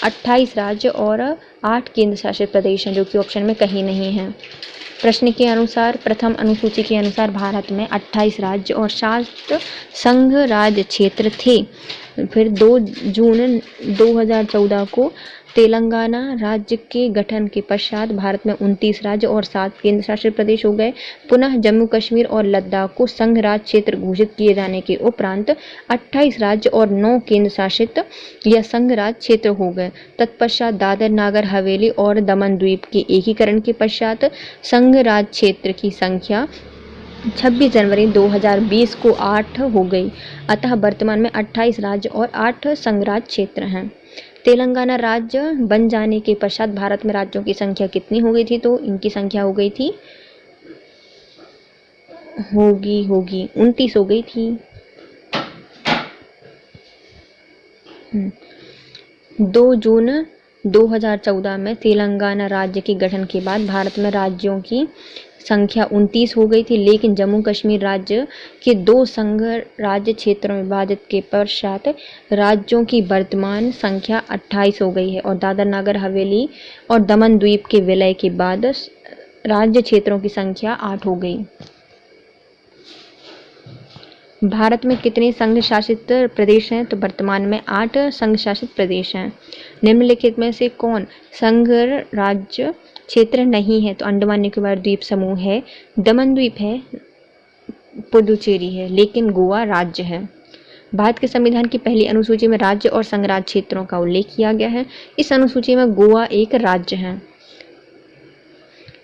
28 राज्य और 8 केंद्र शासित प्रदेश हैं, जो कि ऑप्शन में कहीं नहीं है। प्रश्न के अनुसार प्रथम अनुसूची के अनुसार भारत में 28 राज्य और 7 संघ राज्य क्षेत्र थे। फिर 2 जून 2014 को तेलंगाना राज्य के गठन के पश्चात भारत में 29 राज्य और 7 केंद्र शासित प्रदेश हो गए। पुनः जम्मू कश्मीर और लद्दाख को संघ राज्य क्षेत्र घोषित किए जाने के उपरांत 28 राज्य और 9 केंद्र शासित या संघ राज्य क्षेत्र हो गए। तत्पश्चात दादर नागर हवेली और दमन द्वीप के एकीकरण के पश्चात संघ राज्य क्षेत्र की संख्या 26 जनवरी 2020 को 8 हो गई। अतः वर्तमान में 28 राज्य और 8 संघ राज्य क्षेत्र हैं। तेलंगाना राज्य बन जाने के पश्चात भारत में राज्यों की संख्या कितनी हो गई थी? तो इनकी संख्या हो गई थी 29 हो गई थी। 2 जून 2014 में तेलंगाना राज्य के गठन के बाद भारत में राज्यों की संख्या 29 हो गई थी, लेकिन जम्मू कश्मीर राज्य के 2 संघ राज्य क्षेत्रों में विभाजित के पश्चात राज्यों की वर्तमान संख्या 28 हो गई है और दादर नागर हवेली और दमन द्वीप के विलय के बाद राज्य क्षेत्रों की संख्या 8 हो गई। भारत में कितने संघ शासित प्रदेश हैं? तो वर्तमान में 8 संघ शासित प्रदेश हैं। निम्नलिखित में से कौन संघ राज्य क्षेत्र नहीं है? तो अंडमान निकोबार द्वीप समूह है, दमन द्वीप है, पुडुचेरी है, लेकिन गोवा राज्य है। भारत के संविधान की पहली अनुसूची में राज्य और संघ राज्य क्षेत्रों का उल्लेख किया गया है। इस अनुसूची में गोवा एक राज्य है।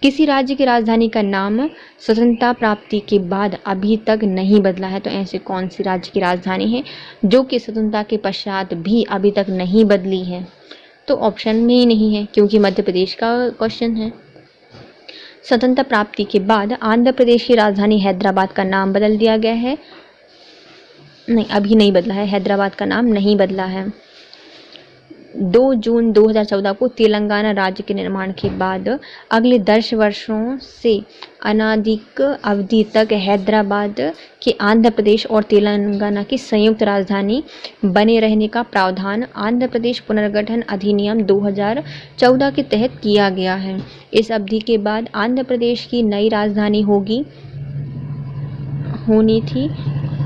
किसी राज्य की राजधानी का नाम स्वतंत्रता प्राप्ति के बाद अभी तक नहीं बदला है? तो ऐसे कौन सी राज्य की राजधानी है जो कि स्वतंत्रता के पश्चात भी अभी तक नहीं बदली है? तो ऑप्शन में ही नहीं है, क्योंकि मध्य प्रदेश का क्वेश्चन है। स्वतंत्रता प्राप्ति के बाद आंध्र प्रदेश की राजधानी हैदराबाद का नाम बदल दिया गया है। नहीं, अभी नहीं बदला है, हैदराबाद का नाम नहीं बदला है। 2 जून 2014 को तेलंगाना राज्य के निर्माण के बाद अगले 10 वर्षों से अनाधिक अवधि तक हैदराबाद के आंध्र प्रदेश और तेलंगाना की संयुक्त राजधानी बने रहने का प्रावधान आंध्र प्रदेश पुनर्गठन अधिनियम 2014 के तहत किया गया है। इस अवधि के बाद आंध्र प्रदेश की नई राजधानी होनी थी।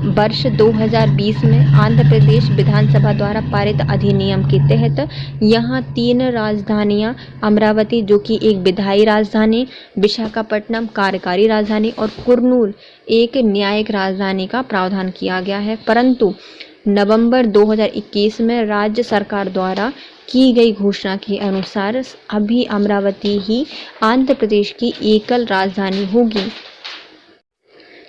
वर्ष 2020 में आंध्र प्रदेश विधानसभा द्वारा पारित अधिनियम के तहत यहाँ 3 राजधानियाँ अमरावती जो कि एक विधायी राजधानी, विशाखापट्टनम कार्यकारी राजधानी और कुर्नूल एक न्यायिक राजधानी का प्रावधान किया गया है। परंतु नवंबर 2021 में राज्य सरकार द्वारा की गई घोषणा के अनुसार अभी अमरावती ही आंध्र प्रदेश की एकल राजधानी होगी।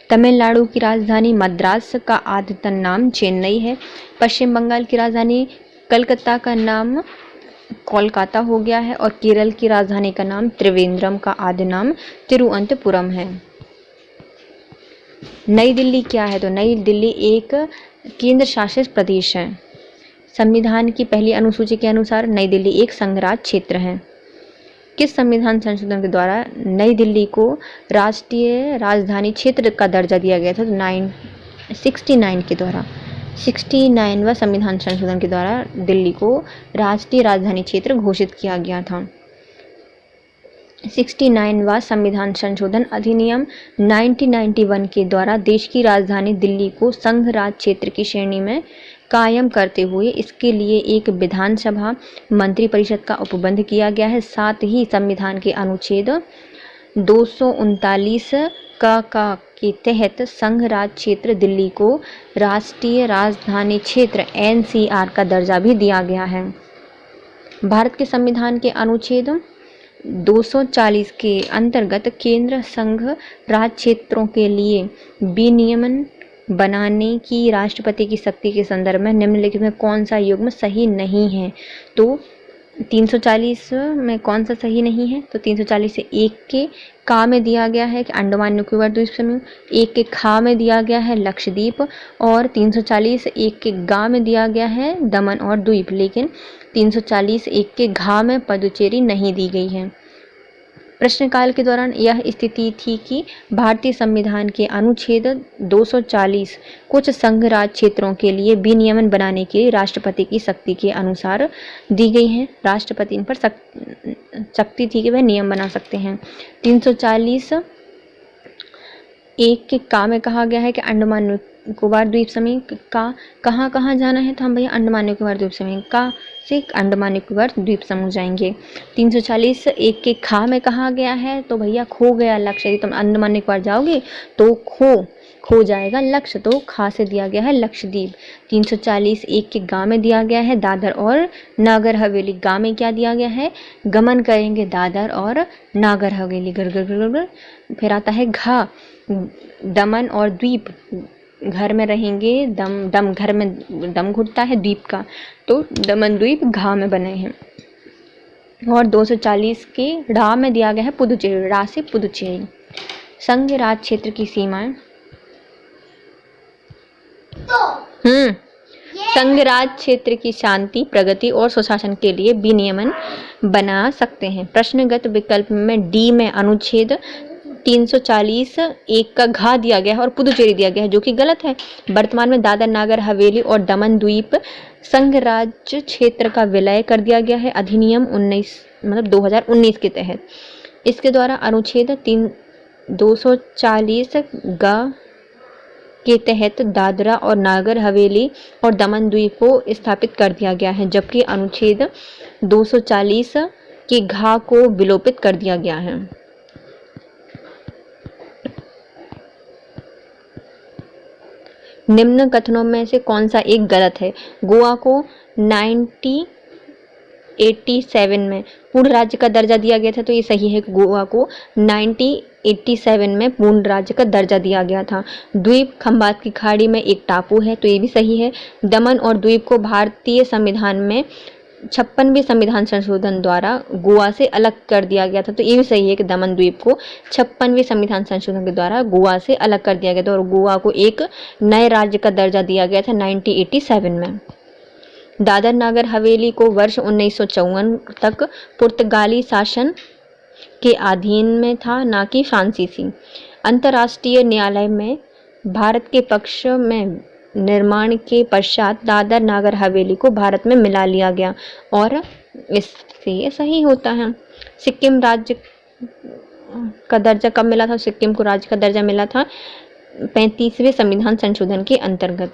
तमिलनाडु की राजधानी मद्रास का आदतन नाम चेन्नई है। पश्चिम बंगाल की राजधानी कलकत्ता का नाम कोलकाता हो गया है और केरल की राजधानी का नाम त्रिवेंद्रम का आदि नाम तिरुवनंतपुरम है। नई दिल्ली क्या है? तो नई दिल्ली एक केंद्र शासित प्रदेश है। संविधान की पहली अनुसूची के अनुसार नई दिल्ली एक संघ राज्य क्षेत्र है। किस संविधान संशोधन के द्वारा नई दिल्ली को राष्ट्रीय राजधानी क्षेत्र का दर्जा दिया गया था? तो 69 के द्वारा 69वां संविधान संशोधन के द्वारा दिल्ली को राष्ट्रीय राजधानी क्षेत्र घोषित किया गया था। 69वां संविधान संशोधन अधिनियम 1991 के द्वारा देश की राजधानी दिल्ली को संघ राज्य क्षेत्र की श्रेणी में कायम करते हुए इसके लिए एक विधानसभा मंत्रिपरिषद का उपबंध किया गया है। साथ ही संविधान के अनुच्छेद 239 के तहत संघ राज्य क्षेत्र दिल्ली को राष्ट्रीय राजधानी क्षेत्र NCR का दर्जा भी दिया गया है। भारत के संविधान के अनुच्छेद 240 के अंतर्गत केंद्र संघ राज्य क्षेत्रों के लिए विनियमन बनाने की राष्ट्रपति की शक्ति के संदर्भ में निम्नलिखित में कौन सा युग्म सही नहीं है? तो 340 में कौन सा सही नहीं है? तो 340 से 1 के का में दिया गया है कि अंडमान निकोबार द्वीप समूह, 1 के खा में दिया गया है लक्षद्वीप, और 340 1 के गा में दिया गया है दमन और द्वीप, लेकिन 340 1 के घा में पुडुचेरी नहीं दी गई है। प्रश्नकाल के दौरान यह स्थिति थी कि भारतीय संविधान के अनुच्छेद 240 कुछ संघ राज्य क्षेत्रों के लिए विनियमन बनाने के लिए राष्ट्रपति की शक्ति के अनुसार दी गई है। राष्ट्रपति इन पर शक्ति थी कि वह नियम बना सकते हैं। 340 1 के का में कहा गया है कि अंडमान निकोबार द्वीप समूह का कहाँ जाना है? तो हम भैया अंडमान निकोबार द्वीप समूह का से अंडमान निकोबार द्वीप समूह जाएंगे। 340 1 के खा में कहा गया है तो भैया खो गया लक्ष्य, यदि तुम अंडमान निकोबार जाओगे तो खो जाएगा लक्ष्य, तो खा से दिया गया है लक्षद्वीप। 340 1 के गा में दिया गया है दादर और नागर हवेली, गा में क्या दिया गया है? गमन करेंगे दादर और नागर हवेली, गर गर गर गर। फिर आता है घा, दमन और द्वीप, घर में रहेंगे, दम घर में दम घुटता है द्वीप का, तो दमन द्वीप घा में बने हैं। और 240 के रा में दिया गया है पुदुचेरी, रा से पुदुचेरी। संघ राज क्षेत्र की सीमाएं, संघ राज क्षेत्र की शांति, प्रगति और सुशासन के लिए विनियमन बना सकते हैं। प्रश्नगत विकल्प में डी में अनुच्छेद 340 1 का घा दिया गया है और पुदुचेरी दिया गया है, जो कि गलत है। वर्तमान में दादर नागर हवेली और दमन द्वीप संघ राज्य क्षेत्र का विलय कर दिया गया है अधिनियम 2019 के तहत। इसके द्वारा अनुच्छेद 240 ग के तहत दादरा और नागर हवेली और दमन द्वीप को स्थापित कर दिया गया है, जबकि अनुच्छेद 240 के घा को विलोपित कर दिया गया है। निम्न कथनों में से कौन सा एक गलत है? गोवा को 1987 में पूर्ण राज्य का दर्जा दिया गया था, तो ये सही है कि गोवा को 1987 में पूर्ण राज्य का दर्जा दिया गया था। द्वीप खंबात की खाड़ी में एक टापू है, तो ये भी सही है। दमन और द्वीप को भारतीय संविधान में 56वें संविधान संशोधन द्वारा गोवा से अलग कर दिया गया था, तो ये भी सही है कि दमन द्वीप को 56वें संविधान संशोधन के द्वारा गोवा से अलग कर दिया गया था और गोवा को एक नए राज्य का दर्जा दिया गया था 1987 में। दादर नागर हवेली को वर्ष 1954 तक पुर्तगाली शासन के अधीन में था, ना कि फ्रांसीसी। अंतर्राष्ट्रीय न्यायालय में भारत के पक्ष में निर्माण के पश्चात दादर नागर हवेली को भारत में मिला लिया गया और इससे ये सही होता है। सिक्किम राज्य का दर्जा कब मिला था? सिक्किम को राज्य का दर्जा मिला था 35वें संविधान संशोधन के अंतर्गत।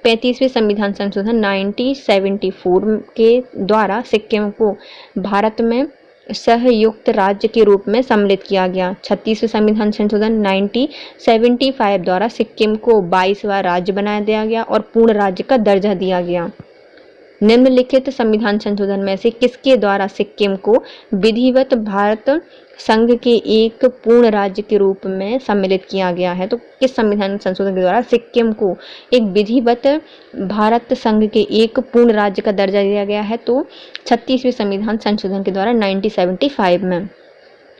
35वें संविधान संशोधन 1974 के द्वारा सिक्किम को भारत में सहयुक्त राज्य के रूप में सम्मिलित किया गया। 36वें संविधान संशोधन 1975 द्वारा सिक्किम को 22वां राज्य बना दिया गया और पूर्ण राज्य का दर्जा दिया गया। निम्नलिखित संविधान संशोधन में से किसके द्वारा सिक्किम को विधिवत भारत संघ के एक पूर्ण राज्य के रूप में सम्मिलित किया गया है? तो किस संविधान संशोधन के द्वारा सिक्किम को एक विधिवत भारत संघ के एक पूर्ण राज्य का दर्जा दिया गया है? तो 36वें संविधान संशोधन के द्वारा 1975 में।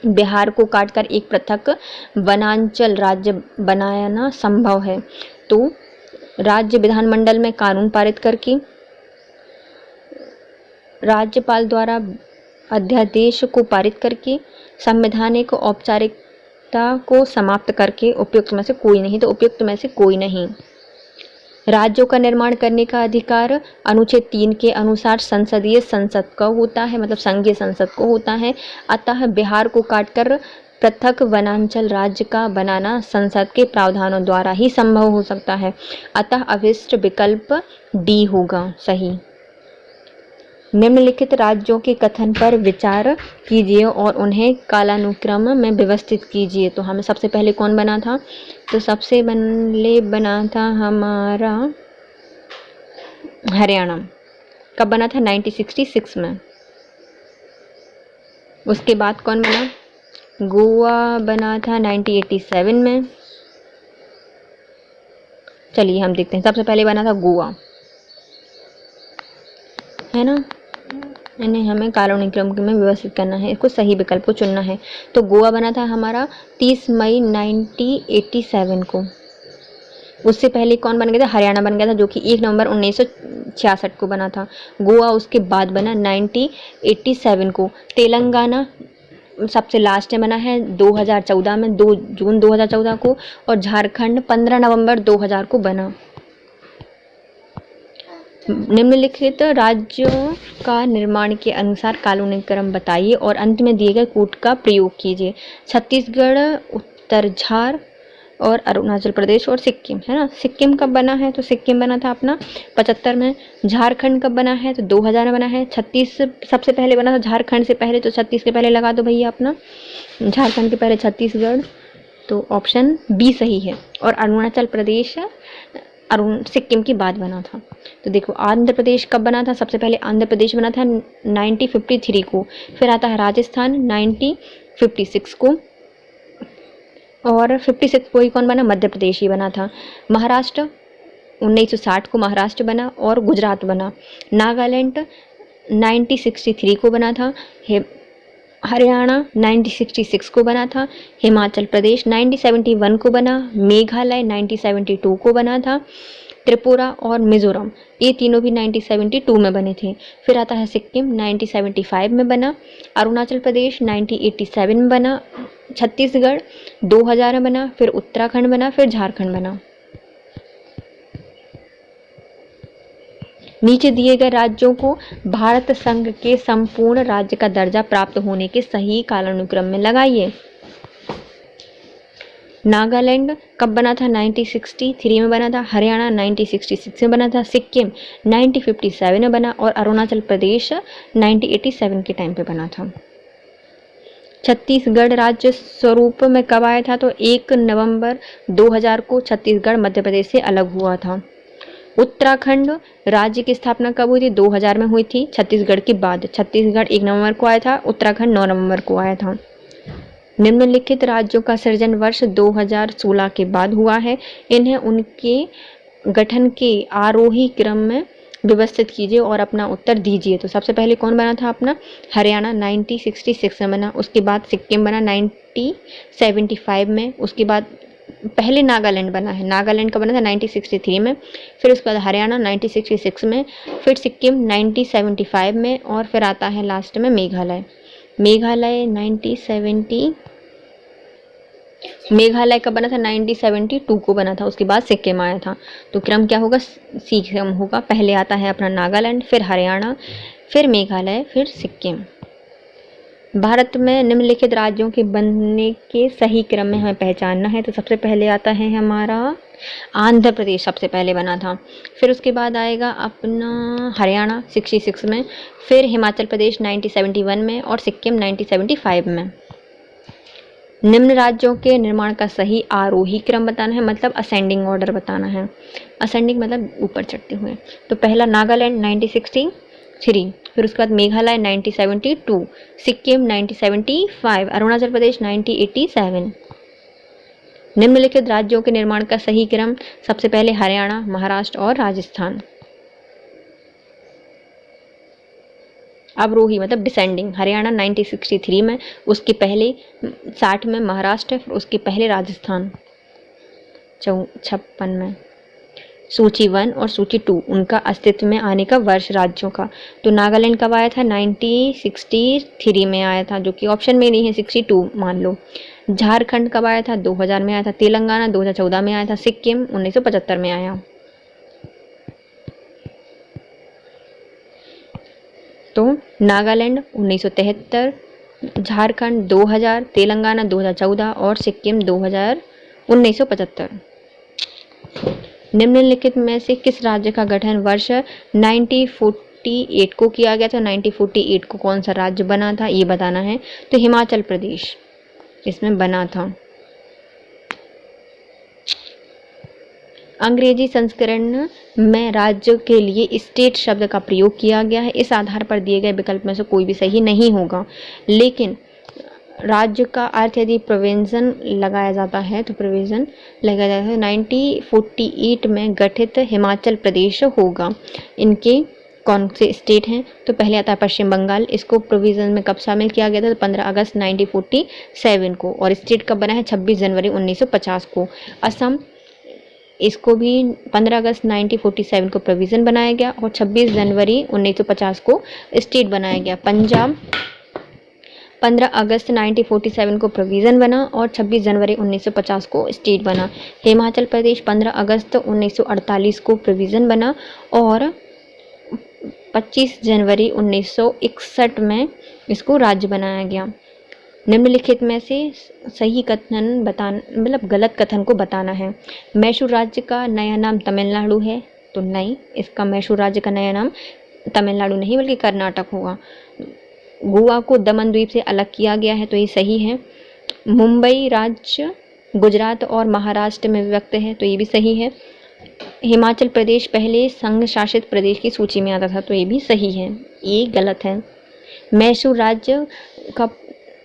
बिहार को काटकर एक पृथक वनांचल राज्य बनाना संभव है? तो राज्य विधानमंडल में कानून पारित करके, राज्यपाल द्वारा अध्यादेश को पारित करके, संवैधानिक औपचारिकता को समाप्त करके, उपयुक्त में से कोई नहीं। तो उपयुक्त में से कोई नहीं। राज्यों का निर्माण करने का अधिकार अनुच्छेद 3 के अनुसार संसदीय संसद का होता है, मतलब संघीय संसद को होता है। अतः बिहार को काटकर पृथक वनांचल राज्य का बनाना संसद के प्रावधानों द्वारा ही संभव हो सकता है। अतः अभिष्ट विकल्प डी होगा सही। निम्नलिखित राज्यों के कथन पर विचार कीजिए और उन्हें कालानुक्रम में व्यवस्थित कीजिए। तो हमें सबसे पहले कौन बना था? तो सबसे पहले बना था हमारा हरियाणा। कब बना था? 1966 में। उसके बाद कौन बना? गोवा बना था 1987 में। चलिए हम देखते हैं। सबसे पहले बना था गोवा, है ना, इन्हें हमें कालानुक्रम में व्यवस्थित करना है, इसको सही विकल्प को चुनना है। तो गोवा बना था हमारा 30 मई 1987 को। उससे पहले कौन बन गया था? हरियाणा बन गया था, जो कि 1 नवंबर 1966 को बना था। गोवा उसके बाद बना 1987 को। तेलंगाना सबसे लास्ट में बना है 2014 में, 2 जून 2014 को। और झारखंड 15 नवंबर 2000 को बना। निम्नलिखित राज्यों का निर्माण के अनुसार कालानुक्रम बताइए और अंत में दिए गए कूट का प्रयोग कीजिए। छत्तीसगढ़, उत्तर झार और अरुणाचल प्रदेश और सिक्किम, है ना। सिक्किम कब बना है? तो सिक्किम बना था अपना 75 में। झारखंड कब बना है? तो 2000 में बना है। 36 सबसे पहले बना था झारखंड से पहले, तो 36 के पहले लगा दो भैया अपना। झारखंड के पहले छत्तीसगढ़, तो ऑप्शन बी सही है। और अरुणाचल प्रदेश सिक्किम के बाद बना था। तो देखो आंध्र प्रदेश कब बना था? सबसे पहले आंध्र प्रदेश बना था 1953 को। फिर आता है राजस्थान 1956 को। और 56 को ही कौन बना? मध्य प्रदेश ही बना था। महाराष्ट्र 1960 को महाराष्ट्र बना और गुजरात बना। नागालैंड 1963 को बना था। हरियाणा 1966 को बना था। हिमाचल प्रदेश 1971 को बना। मेघालय 1972 को बना था। त्रिपुरा और मिजोरम ये तीनों भी 1972 में बने थे। फिर आता है सिक्किम 1975 में बना। अरुणाचल प्रदेश 1987 में बना। छत्तीसगढ़ 2000 में बना। फिर उत्तराखंड बना। फिर झारखंड बना। नीचे दिए गए राज्यों को भारत संघ के संपूर्ण राज्य का दर्जा प्राप्त होने के सही कालानुक्रम में लगाइए। नागालैंड कब बना था? 1963 में बना था। हरियाणा 1966 में बना था। सिक्किम 1957 में बना। और अरुणाचल प्रदेश 1987 के टाइम पे बना था। छत्तीसगढ़ राज्य स्वरूप में कब आया था? तो 1 नवंबर 2000 को छत्तीसगढ़ मध्य प्रदेश से अलग हुआ था। उत्तराखंड राज्य की स्थापना कब हुई थी? 2000 में हुई थी, छत्तीसगढ़ के बाद। छत्तीसगढ़ 1 नवंबर को आया था, उत्तराखंड 9 नवंबर को आया था। निम्नलिखित राज्यों का सृजन वर्ष 2016 के बाद हुआ है। इन्हें उनके गठन के आरोही क्रम में व्यवस्थित कीजिए और अपना उत्तर दीजिए। तो सबसे पहले कौन बना था अपना? हरियाणा 1966 में बना। उसके बाद सिक्किम बना 1975 में। उसके बाद पहले नागालैंड बना है। नागालैंड का बना था 1963 में। फिर उसके बाद हरियाणा 1966 में। फिर सिक्किम 1975 में। और फिर आता है लास्ट में मेघालय। मेघालय कब बना था? 1972 को बना था। उसके बाद सिक्किम आया था। तो क्रम क्या होगा? सी क्रम होगा। पहले आता है अपना नागालैंड, फिर हरियाणा, फिर मेघालय, फिर सिक्किम। भारत में निम्नलिखित राज्यों के बनने के सही क्रम में हमें पहचानना है। तो सबसे पहले आता है हमारा आंध्र प्रदेश, सबसे पहले बना था। फिर उसके बाद आएगा अपना हरियाणा 66 में। फिर हिमाचल प्रदेश 1971 में। और सिक्किम 1975 में। निम्न राज्यों के निर्माण का सही आरोही क्रम बताना है, मतलब असेंडिंग ऑर्डर बताना है। असेंडिंग मतलब ऊपर चढ़ते हुए। तो पहला नागालैंड 1963, फिर उसके बाद मेघालय 1972, सिक्किम 1975, अरुणाचल प्रदेश 1987। निम्नलिखित राज्यों के निर्माण का सही क्रम, सबसे पहले हरियाणा, महाराष्ट्र और राजस्थान। अवरोही मतलब डिसेंडिंग, हरियाणा 1963 में, उसके पहले 60 में महाराष्ट्र, फिर उसके पहले राजस्थान 56 में। सूची 1 और सूची 2 उनका अस्तित्व में आने का वर्ष राज्यों का। तो नागालैंड कब आया था? 1963 में आया था, जो कि ऑप्शन में नहीं है, 62 मान लो। झारखंड कब आया था? 2000 में आया था। तेलंगाना 2014 में आया था। सिक्किम 1975 में आया। तो नागालैंड 1973, झारखंड 2000, तेलंगाना 2014 और सिक्किम 1975। निम्नलिखित में से किस राज्य का गठन वर्ष 1948 को किया गया था? 1948 को कौन सा राज्य बना था ये बताना है। तो हिमाचल प्रदेश इसमें बना था। अंग्रेजी संस्करण में राज्य के लिए स्टेट शब्द का प्रयोग किया गया है। इस आधार पर दिए गए विकल्प में से कोई भी सही नहीं होगा। लेकिन राज्य का अर्थ यदि प्रोविंजन लगाया जाता है तो प्रोविजन लगाया जाता है 1948 में गठित हिमाचल प्रदेश होगा। इनके कौन से स्टेट हैं? तो पहले आता है पश्चिम बंगाल। इसको प्रोविजन में कब शामिल किया गया था? तो 15 अगस्त 1947 को। और स्टेट कब बना है? 26 जनवरी 1950 को। असम, इसको भी 15 अगस्त 1947 को प्रोविज़न बनाया गया और 26 जनवरी 1950 को स्टेट बनाया गया। पंजाब 15 अगस्त 1947 को प्रोविज़न बना और 26 जनवरी 1950 को स्टेट बना। हिमाचल प्रदेश 15 अगस्त 1948 को प्रोविज़न बना और 25 जनवरी 1961 में इसको राज्य बनाया गया। निम्नलिखित में से सही कथन बताना, मतलब गलत कथन को बताना है। मैसूर राज्य का नया नाम तमिलनाडु है, तो नहीं, इसका मैसूर राज्य का नया नाम तमिलनाडु नहीं बल्कि कर्नाटक होगा। गोवा को दमन द्वीप से अलग किया गया है, तो ये सही है। मुंबई राज्य गुजरात और महाराष्ट्र में विभक्त है, तो ये भी सही है। हिमाचल प्रदेश पहले संघ शासित प्रदेश की सूची में आता था, तो ये भी सही है। ये गलत है। मैसूर राज्य का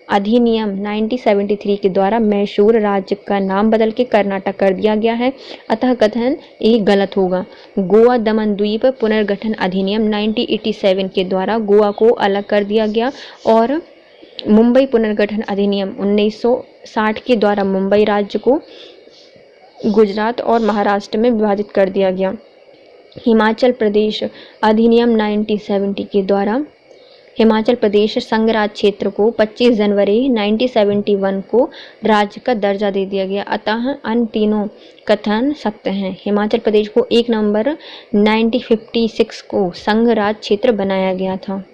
अधिनियम 1973 के द्वारा मैसूर राज्य का नाम बदल के कर्नाटक कर दिया गया है, अतः कथन ये गलत होगा। गोवा दमन द्वीप पुनर्गठन अधिनियम 1987 के द्वारा गोवा को अलग कर दिया गया और मुंबई पुनर्गठन अधिनियम 1960 के द्वारा मुंबई राज्य को गुजरात और महाराष्ट्र में विभाजित कर दिया गया। हिमाचल प्रदेश अधिनियम 1970 के द्वारा हिमाचल प्रदेश संघ राज्य क्षेत्र को 25 जनवरी 1971 को राज्य का दर्जा दे दिया गया, अतः अन्य तीनों कथन सत्य हैं। हिमाचल प्रदेश को 1 नवंबर 1956 को संघ राज्य क्षेत्र बनाया गया था।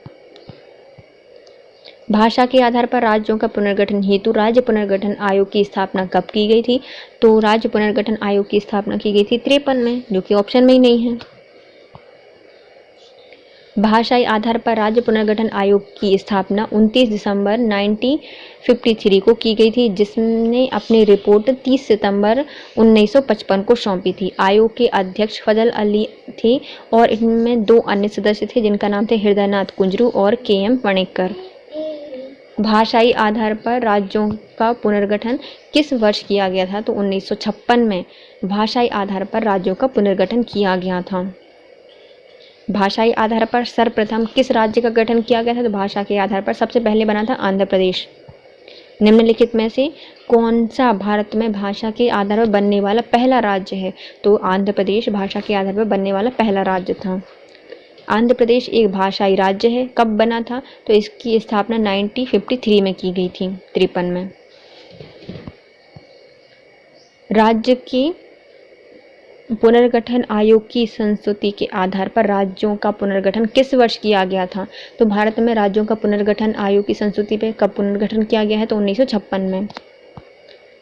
भाषा के आधार पर राज्यों का पुनर्गठन हेतु राज्य पुनर्गठन आयोग की स्थापना कब की गई थी? तो राज्य पुनर्गठन आयोग की स्थापना की गई थी 53 में, जो कि ऑप्शन में ही नहीं है। भाषाई आधार पर राज्य पुनर्गठन आयोग की स्थापना 29 दिसंबर 1953 को की गई थी, जिसने अपनी रिपोर्ट 30 सितंबर 1955 को सौंपी थी। आयोग के अध्यक्ष फजल अली थे और इनमें 2 अन्य सदस्य थे जिनका नाम थे हृदयनाथ कुंजरू और के.एम. वणेकर। भाषाई आधार पर राज्यों का पुनर्गठन किस वर्ष किया गया था? तो 1956 में भाषाई आधार पर राज्यों का पुनर्गठन किया गया था। भाषाई आधार पर सर्वप्रथम किस राज्य का गठन किया गया था? तो भाषा के आधार पर सबसे पहले बना था आंध्र प्रदेश। निम्नलिखित में से कौन सा भारत में भाषा के आधार पर बनने वाला पहला राज्य है? तो आंध्र प्रदेश भाषा के आधार पर बनने वाला पहला राज्य था। आंध्र प्रदेश एक भाषाई राज्य है। कब बना था? तो इसकी स्थापना 1953 में की गई थी, 53 में। राज्य की पुनर्गठन आयोग की संस्तुति के आधार पर राज्यों का पुनर्गठन किस वर्ष किया गया था? तो भारत में राज्यों का पुनर्गठन आयोग की संस्तुति पे कब पुनर्गठन किया गया है? तो 1956 में।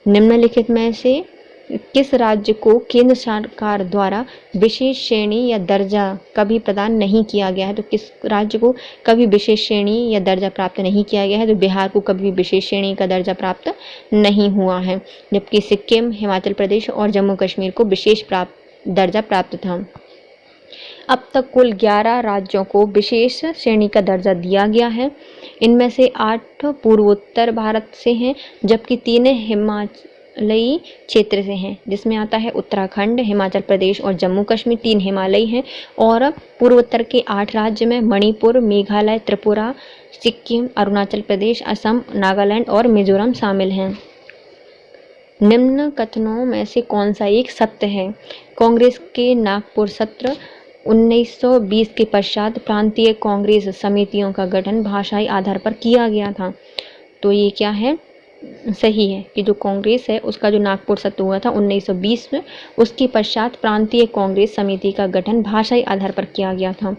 निम्नलिखित में से किस राज्य को केंद्र सरकार द्वारा विशेष श्रेणी या दर्जा कभी प्रदान नहीं किया गया है? तो किस राज्य को कभी विशेष श्रेणी या दर्जा प्राप्त नहीं किया गया है? तो बिहार को कभी विशेष श्रेणी का दर्जा प्राप्त नहीं हुआ है, जबकि सिक्किम, हिमाचल प्रदेश और जम्मू कश्मीर को विशेष दर्जा प्राप्त था। अब तक कुल 11 राज्यों को विशेष श्रेणी का दर्जा दिया गया है। इनमें से 8 पूर्वोत्तर भारत से हैं, जबकि 3 हिमालयी क्षेत्र से हैं, जिसमें आता है उत्तराखंड, हिमाचल प्रदेश और जम्मू कश्मीर। 3 हिमालयी हैं और पूर्वोत्तर के 8 राज्य में मणिपुर, मेघालय, त्रिपुरा, सिक्किम, अरुणाचल प्रदेश, असम, नागालैंड और मिजोरम शामिल हैं। निम्न कथनों में से कौन सा एक सत्य है? कांग्रेस के नागपुर सत्र 1920 के पश्चात प्रांतीय कांग्रेस समितियों का गठन भाषाई आधार पर किया गया था। तो ये क्या है? सही है कि जो कांग्रेस है उसका जो नागपुर सत्र हुआ था 1920 में, उसके पश्चात प्रांतीय कांग्रेस समिति का गठन भाषाई आधार पर किया गया था।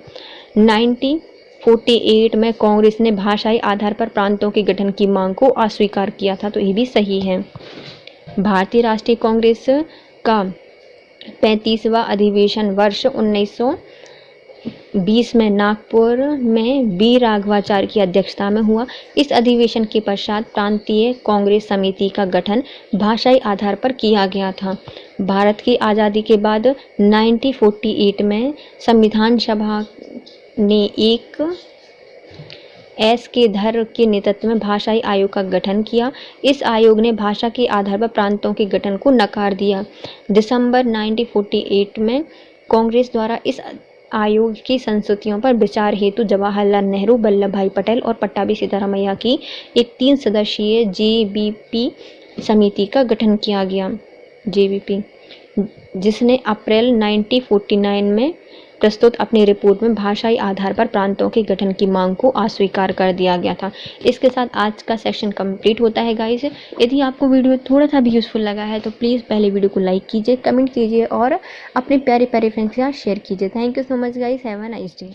1948 में कांग्रेस ने भाषाई आधार पर प्रांतों के गठन की मांग को अस्वीकार किया था, तो ये भी सही है। भारतीय राष्ट्रीय कांग्रेस का 35वां अधिवेशन वर्ष 1920 में नागपुर में बी राघवाचार्य की अध्यक्षता में हुआ। इस अधिवेशन के पश्चात प्रांतीय कांग्रेस समिति का गठन भाषाई आधार पर किया गया था। भारत की आज़ादी के बाद 1948 में संविधान सभा ने एक एस के धर के नेतृत्व में भाषाई आयोग का गठन किया। इस आयोग ने भाषा के आधार पर प्रांतों के गठन को नकार दिया। दिसंबर 1948 में कांग्रेस द्वारा इस आयोग की संस्तुतियों पर विचार हेतु जवाहरलाल नेहरू, वल्लभ भाई पटेल और पट्टाभी सीतारामैया की एक 3 सदस्यीय जेबीपी समिति का गठन किया गया। जेबीपी, जिसने अप्रैल 1949 में प्रस्तुत अपनी रिपोर्ट में भाषाई आधार पर प्रांतों के गठन की मांग को अस्वीकार कर दिया गया था। इसके साथ आज का सेक्शन कंप्लीट होता है गाइस। यदि आपको वीडियो थोड़ा सा भी यूज़फुल लगा है तो प्लीज़ पहले वीडियो को लाइक कीजिए, कमेंट कीजिए और अपने प्यारे प्यारे फ्रेंड्स के साथ शेयर कीजिए। Thank you so much guys, have a nice day.